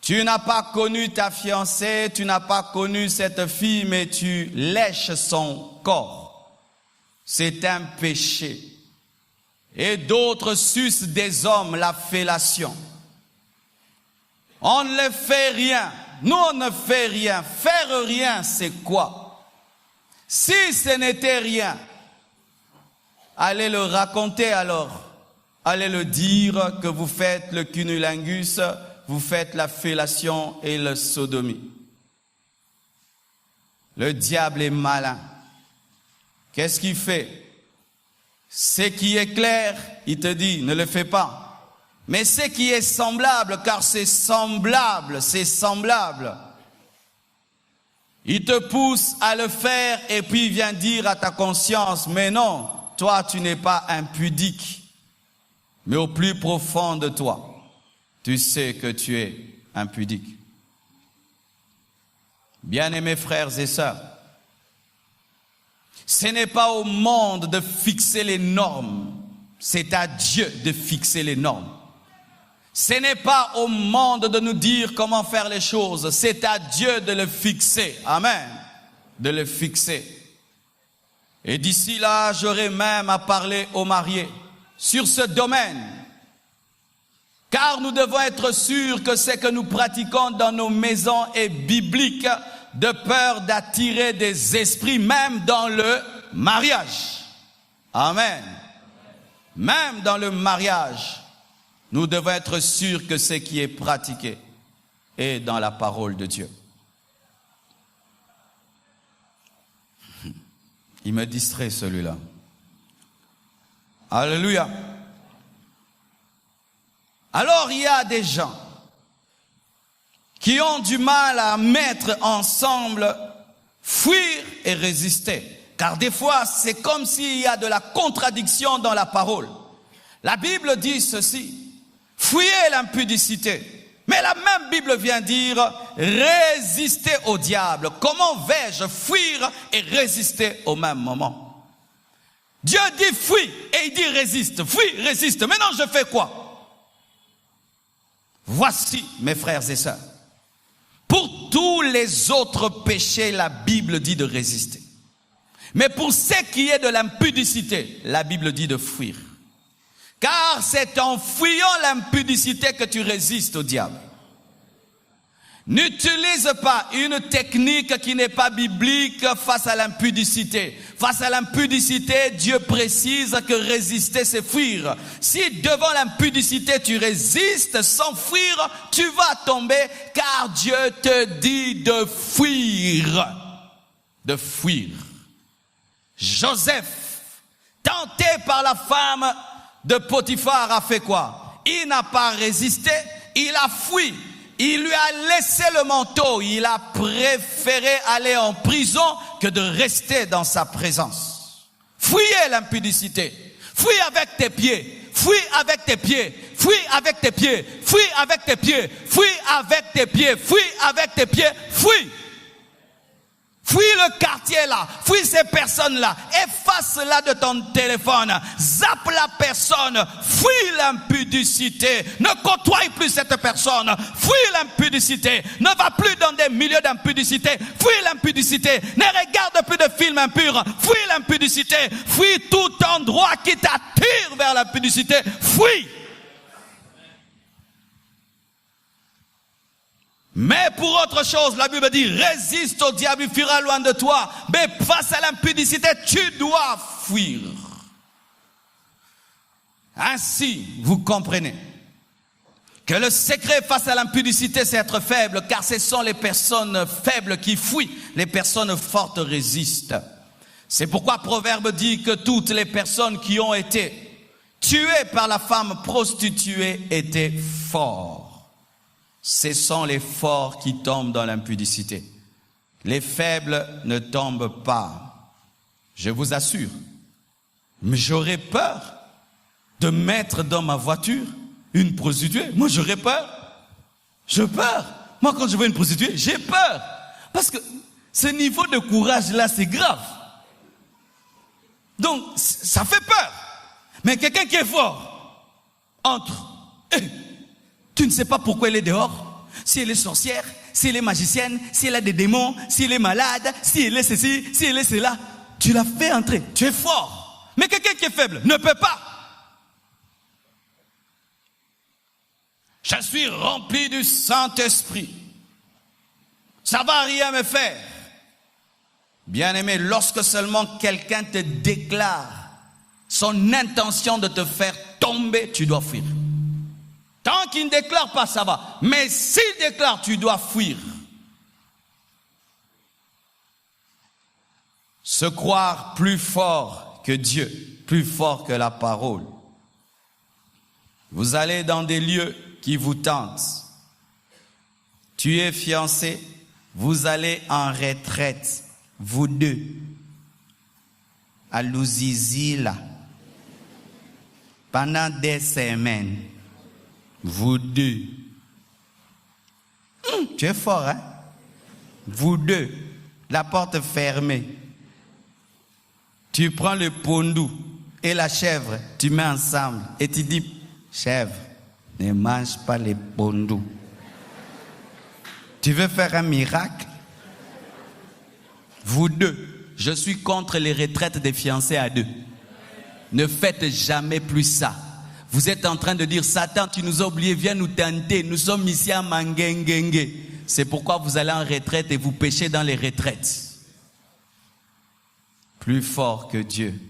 Tu n'as pas connu ta fiancée, tu n'as pas connu cette fille, mais tu lèches son corps. C'est un péché. Et d'autres sucent des hommes, la fellation. On ne fait rien. Nous, on ne fait rien. Faire rien, c'est quoi? Si ce n'était rien, allez le raconter alors. Allez le dire que vous faites le cunnilingus, vous faites la fellation et le sodomie. Le diable est malin. Qu'est-ce qu'il fait? Ce qui est clair, il te dit, ne le fais pas. Mais ce qui est semblable, car c'est semblable, il te pousse à le faire et puis il vient dire à ta conscience, mais non, toi tu n'es pas impudique. Mais au plus profond de toi, tu sais que tu es impudique. Bien-aimés frères et sœurs, ce n'est pas au monde de fixer les normes. C'est à Dieu de fixer les normes. Ce n'est pas au monde de nous dire comment faire les choses. C'est à Dieu de le fixer. Amen. De le fixer. Et d'ici là, j'aurai même à parler aux mariés sur ce domaine. Car nous devons être sûrs que ce que nous pratiquons dans nos maisons est biblique, de peur d'attirer des esprits, même dans le mariage. Amen. Même dans le mariage, nous devons être sûrs que ce qui est pratiqué est dans la parole de Dieu. Il me distrait celui-là. Alléluia. Alors il y a des gens qui ont du mal à mettre ensemble fuir et résister. Car des fois, c'est comme s'il y a de la contradiction dans la parole. La Bible dit ceci: fuyez l'impudicité. Mais la même Bible vient dire résister au diable. Comment vais-je fuir et résister au même moment? Dieu dit fuis et il dit résiste. Fuis, résiste. Maintenant je fais quoi? Voici, mes frères et sœurs, pour tous les autres péchés, la Bible dit de résister. Mais pour ce qui est de l'impudicité, la Bible dit de fuir. Car c'est en fuyant l'impudicité que tu résistes au diable. N'utilise pas une technique qui n'est pas biblique face à l'impudicité. Face à l'impudicité, Dieu précise que résister, c'est fuir. Si devant l'impudicité, tu résistes sans fuir, tu vas tomber, car Dieu te dit de fuir. De fuir. Joseph, tenté par la femme de Potiphar, a fait quoi? Il n'a pas résisté, il a fui. Il lui a laissé le manteau, il a préféré aller en prison que de rester dans sa présence. Fuyez l'impudicité, fuis avec tes pieds, fuis avec tes pieds, fuis avec tes pieds, fuis avec tes pieds, fuis avec tes pieds, fuis avec tes pieds, fuis. Fuis le quartier là, fuis ces personnes-là, efface-la de ton téléphone, zappe la personne, fuis l'impudicité, ne côtoie plus cette personne, fuis l'impudicité, ne va plus dans des milieux d'impudicité, fuis l'impudicité, ne regarde plus de films impurs, fuis l'impudicité, fuis tout endroit qui t'attire vers l'impudicité, fuis. Mais pour autre chose, la Bible dit, résiste au diable, il fuira loin de toi. Mais face à l'impudicité, tu dois fuir. Ainsi, vous comprenez que le secret face à l'impudicité, c'est être faible, car ce sont les personnes faibles qui fuient. Les personnes fortes résistent. C'est pourquoi Proverbe dit que toutes les personnes qui ont été tuées par la femme prostituée étaient fortes. Ce sont les forts qui tombent dans l'impudicité. Les faibles ne tombent pas. Je vous assure. Mais j'aurais peur de mettre dans ma voiture une prostituée. Moi, j'aurais peur. J'ai peur. Moi, quand je vois une prostituée, j'ai peur. Parce que ce niveau de courage-là, c'est grave. Donc, ça fait peur. Mais quelqu'un qui est fort, entre. Tu ne sais pas pourquoi elle est dehors. Si elle est sorcière, si elle est magicienne, si elle a des démons, si elle est malade, si elle est ceci, si elle est cela. Tu l'as fait entrer. Tu es fort. Mais quelqu'un qui est faible ne peut pas. Je suis rempli du Saint-Esprit. Ça va rien me faire. Bien-aimé, lorsque seulement quelqu'un te déclare son intention de te faire tomber, tu dois fuir. Tant qu'il ne déclare pas, ça va. Mais s'il déclare, tu dois fuir. Se croire plus fort que Dieu, plus fort que la parole. Vous allez dans des lieux qui vous tentent. Tu es fiancé, vous allez en retraite, vous deux, à Louzizi là, pendant des semaines. Vous deux. Tu es fort, hein? Vous deux. La porte fermée. Tu prends le pondou. et la chèvre, tu mets ensemble et tu dis, chèvre, ne mange pas les pondous. Tu veux faire un miracle? Vous deux, je suis contre les retraites des fiancés à deux. Ne faites jamais plus ça. Vous êtes en train de dire, Satan, tu nous as oubliés, viens nous tenter. Nous sommes ici à Mangengengue. C'est pourquoi vous allez en retraite et vous péchez dans les retraites. Plus fort que Dieu.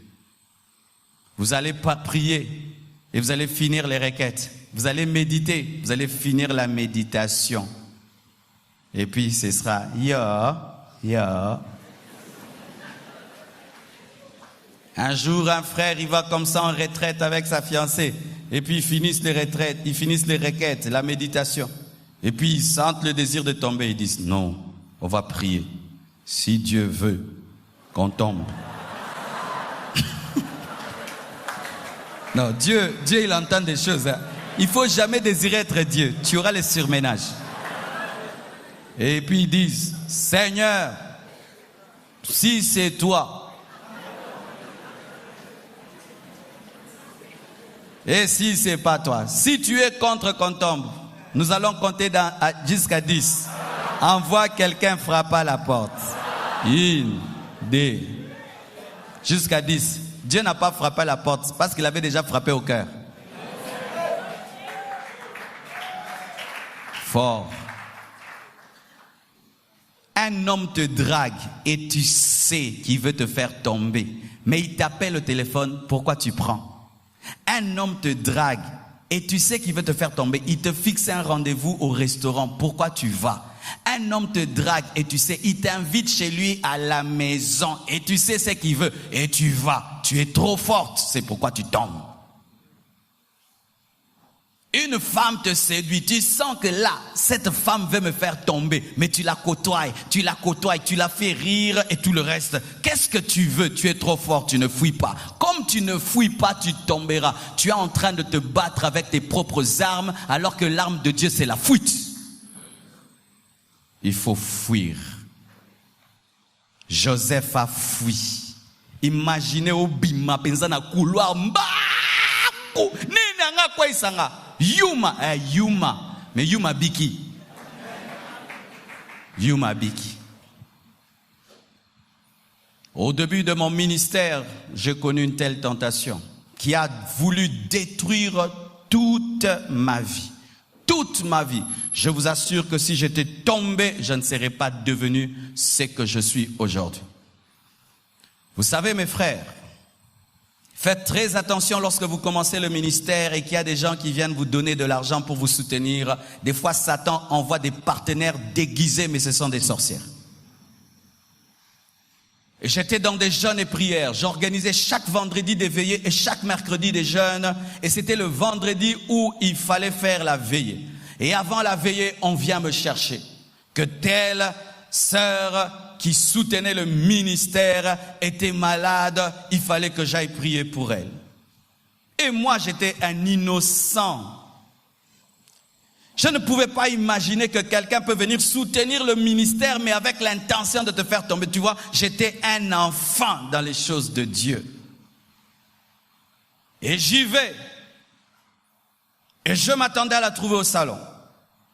Vous allez pas prier et vous allez finir les requêtes. Vous allez méditer, vous allez finir la méditation. Et puis ce sera ya. Un jour, un frère, il va comme ça en retraite avec sa fiancée. Et puis ils finissent les retraites, ils finissent les requêtes, la méditation. Et puis ils sentent le désir de tomber. Ils disent non, on va prier. Si Dieu veut qu'on tombe. Non, Dieu, il entend des choses. Hein. Il ne faut jamais désirer être Dieu. Tu auras les surménages. Et puis ils disent, Seigneur, si c'est toi, et si c'est pas toi, si tu es contre qu'on tombe, nous allons compter jusqu'à 10. Envoie quelqu'un frapper à la porte. 1, 2, jusqu'à 10. Dieu n'a pas frappé à la porte parce qu'il avait déjà frappé au cœur. Fort. Un homme te drague et tu sais qu'il veut te faire tomber. Mais il t'appelle au téléphone, pourquoi tu prends? Un homme te drague et tu sais qu'il veut te faire tomber. Il te fixe un rendez-vous au restaurant, pourquoi tu vas? Un homme te drague et tu sais, il t'invite chez lui à la maison et tu sais ce qu'il veut et tu vas. Tu es trop forte, c'est pourquoi tu tombes. Une femme te séduit, tu sens que là, cette femme veut me faire tomber, mais tu la côtoies, tu la fais rire et tout le reste. Qu'est-ce que tu veux? Tu es trop fort, tu ne fuis pas. Comme tu ne fuis pas, tu tomberas. Tu es en train de te battre avec tes propres armes, alors que l'arme de Dieu, c'est la fuite. Il faut fuir. Joseph a fui. Imaginez au bima penza na couloir mbaku nini anga kwa isanga Yuma mais Yuma biki Au début de mon ministère, j'ai connu une telle tentation qui a voulu détruire toute ma vie. Toute ma vie. Je vous assure que si j'étais tombé, je ne serais pas devenu ce que je suis aujourd'hui. Vous savez, mes frères, faites très attention lorsque vous commencez le ministère et qu'il y a des gens qui viennent vous donner de l'argent pour vous soutenir. Des fois, Satan envoie des partenaires déguisés, mais ce sont des sorcières. Et j'étais dans des jeûnes et prières. J'organisais chaque vendredi des veillées et chaque mercredi des jeûnes. Et c'était le vendredi où il fallait faire la veillée. Et avant la veillée, on vient me chercher. Que telle sœur qui soutenait le ministère était malade, il fallait que j'aille prier pour elle. Et moi, j'étais un innocent. Je ne pouvais pas imaginer que quelqu'un peut venir soutenir le ministère, mais avec l'intention de te faire tomber. Tu vois, j'étais un enfant dans les choses de Dieu. Et j'y vais. Et je m'attendais à la trouver au salon.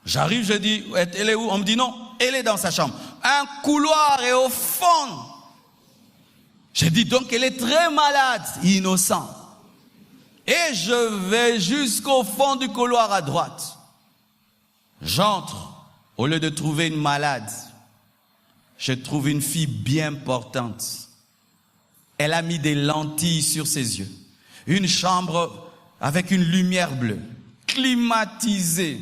J'arrive, je dis, elle est où? On me dit non, elle est dans sa chambre. Un couloir et au fond. J'ai dit donc elle est très malade, innocent. Et je vais jusqu'au fond du couloir à droite. J'entre, au lieu de trouver une malade, je trouve une fille bien portante. Elle a mis des lentilles sur ses yeux. Une chambre avec une lumière bleue, climatisée.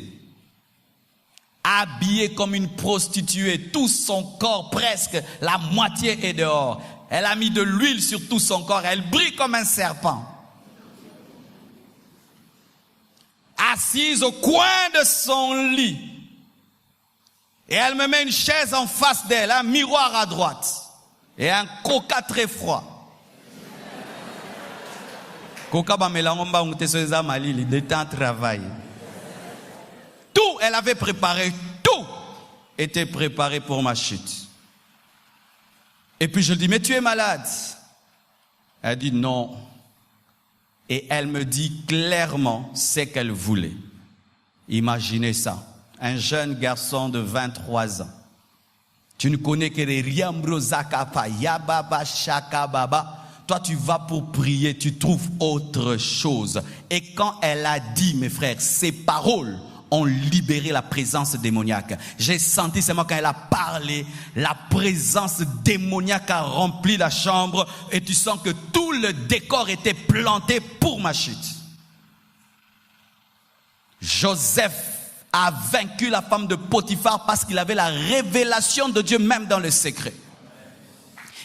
Habillée comme une prostituée, tout son corps presque, la moitié est dehors. Elle a mis de l'huile sur tout son corps, elle brille comme un serpent. Assise au coin de son lit. Et elle me met une chaise en face d'elle, un miroir à droite. Et un coca très froid. Coca bamelangomba nguteseza malili, de temps travail. Tout, elle avait préparé, tout était préparé pour ma chute. Et puis je lui dis, mais tu es malade? Elle dit non, Et elle me dit clairement ce qu'elle voulait. Imaginez ça. Un jeune garçon de 23 ans. Tu ne connais que les Riambro Zakapa, Yababa, Shakababa. Toi, tu vas pour prier, tu trouves autre chose. Et quand elle a dit, mes frères, ces paroles ont libéré la présence démoniaque. J'ai senti seulement quand elle a parlé, la présence démoniaque a rempli la chambre et tu sens que tout le décor était planté pour ma chute. Joseph a vaincu la femme de Potiphar parce qu'il avait la révélation de Dieu même dans le secret.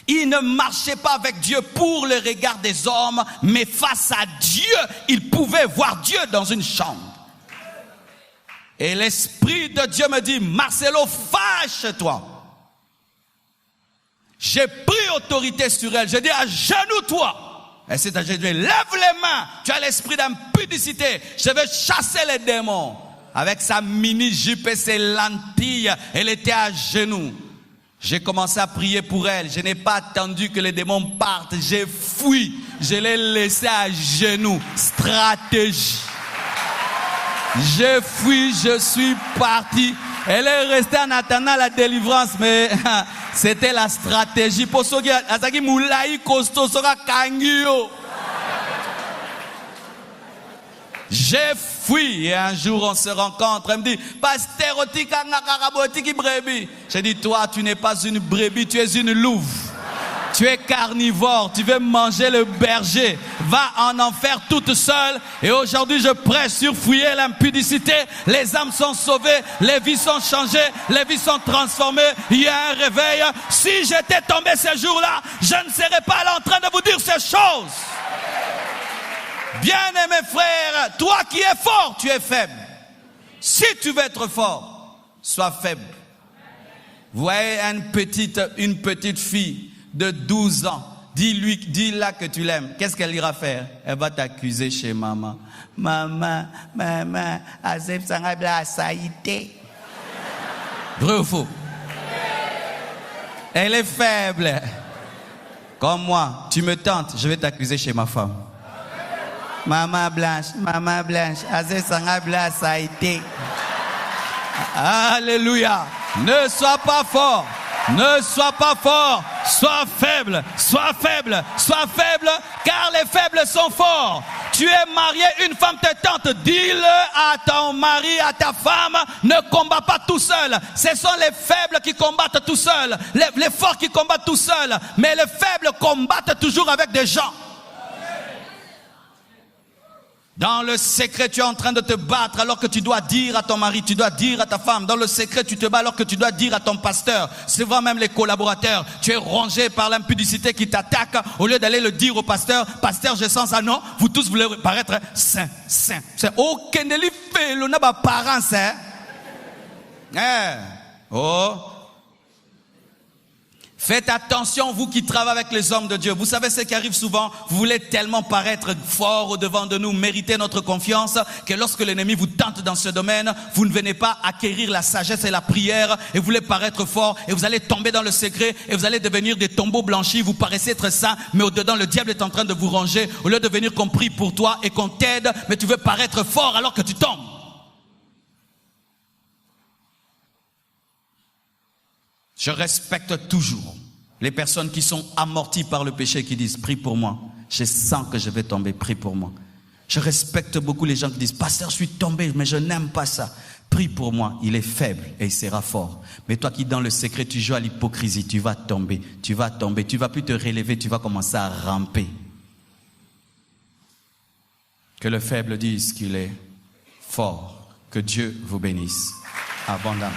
Il ne marchait pas avec Dieu pour le regard des hommes, mais face à Dieu, il pouvait voir Dieu dans une chambre. Et l'Esprit de Dieu me dit, Marcelo, fâche-toi. J'ai pris autorité sur elle. J'ai dit, agenouille-toi. Et c'est à Jésus, lève les mains. Tu as l'esprit d'impudicité. Je vais chasser les démons. Avec sa mini-jupe et ses lentilles, elle était à genoux. J'ai commencé à prier pour elle. Je n'ai pas attendu que les démons partent. J'ai fui. Je l'ai laissé à genoux. Stratégie. J'ai fui, je suis parti. Elle est restée en attendant la délivrance, mais c'était la stratégie. Pour ceux qui moulaï costaud sera kangio. J'ai fui et un jour on se rencontre. Elle me dit, Pasteur, j'ai dit, toi, tu n'es pas une brebis, tu es une louve. Tu es carnivore, tu veux manger le berger. Va en enfer toute seule. Et aujourd'hui, je prêche sur fouiller l'impudicité. Les âmes sont sauvées, les vies sont changées, les vies sont transformées. Il y a un réveil. Si j'étais tombé ce jour-là, je ne serais pas là en train de vous dire ces choses. Bien-aimé frère, toi qui es fort, tu es faible. Si tu veux être fort, sois faible. Vous voyez une petite fille de 12 ans, dis-la que tu l'aimes. Qu'est-ce qu'elle ira faire? Elle va t'accuser chez maman. Maman, Azef Sangabla Saïté. Vrai ou faux? Elle est faible. Comme moi, tu me tentes, je vais t'accuser chez ma femme. Maman Blanche, Azef Sangabla Saïté. Alléluia. Ne sois pas fort. Ne sois pas fort, sois faible, car les faibles sont forts. Tu es marié, une femme te tente, dis-le à ton mari, à ta femme, ne combat pas tout seul. Ce sont les faibles qui combattent tout seuls, les forts qui combattent tout seuls, mais les faibles combattent toujours avec des gens. Dans le secret, tu es en train de te battre alors que tu dois dire à ton mari, tu dois dire à ta femme. Dans le secret, tu te bats alors que tu dois dire à ton pasteur. C'est vrai, même les collaborateurs. Tu es rongé par l'impudicité qui t'attaque. Au lieu d'aller le dire au pasteur, pasteur, je sens ça. Non, vous tous voulez paraître saint. C'est aucun délit fait, le n'a pas parent, c'est. Oh. Faites attention, vous qui travaillez avec les hommes de Dieu. Vous savez ce qui arrive souvent? Vous voulez tellement paraître fort au devant de nous, mériter notre confiance, que lorsque l'ennemi vous tente dans ce domaine, vous ne venez pas acquérir la sagesse et la prière, et vous voulez paraître fort, et vous allez tomber dans le secret, et vous allez devenir des tombeaux blanchis. Vous paraissez être saints, mais au-dedans, le diable est en train de vous ranger. Au lieu de venir qu'on prie pour toi et qu'on t'aide, mais tu veux paraître fort alors que tu tombes. Je respecte toujours les personnes qui sont amorties par le péché, qui disent, prie pour moi. Je sens que je vais tomber, prie pour moi. Je respecte beaucoup les gens qui disent, pasteur, je suis tombé, mais je n'aime pas ça. Prie pour moi, il est faible et il sera fort. Mais toi qui dans le secret, tu joues à l'hypocrisie, tu vas tomber, tu vas plus te relever, tu vas commencer à ramper. Que le faible dise qu'il est fort. Que Dieu vous bénisse abondamment.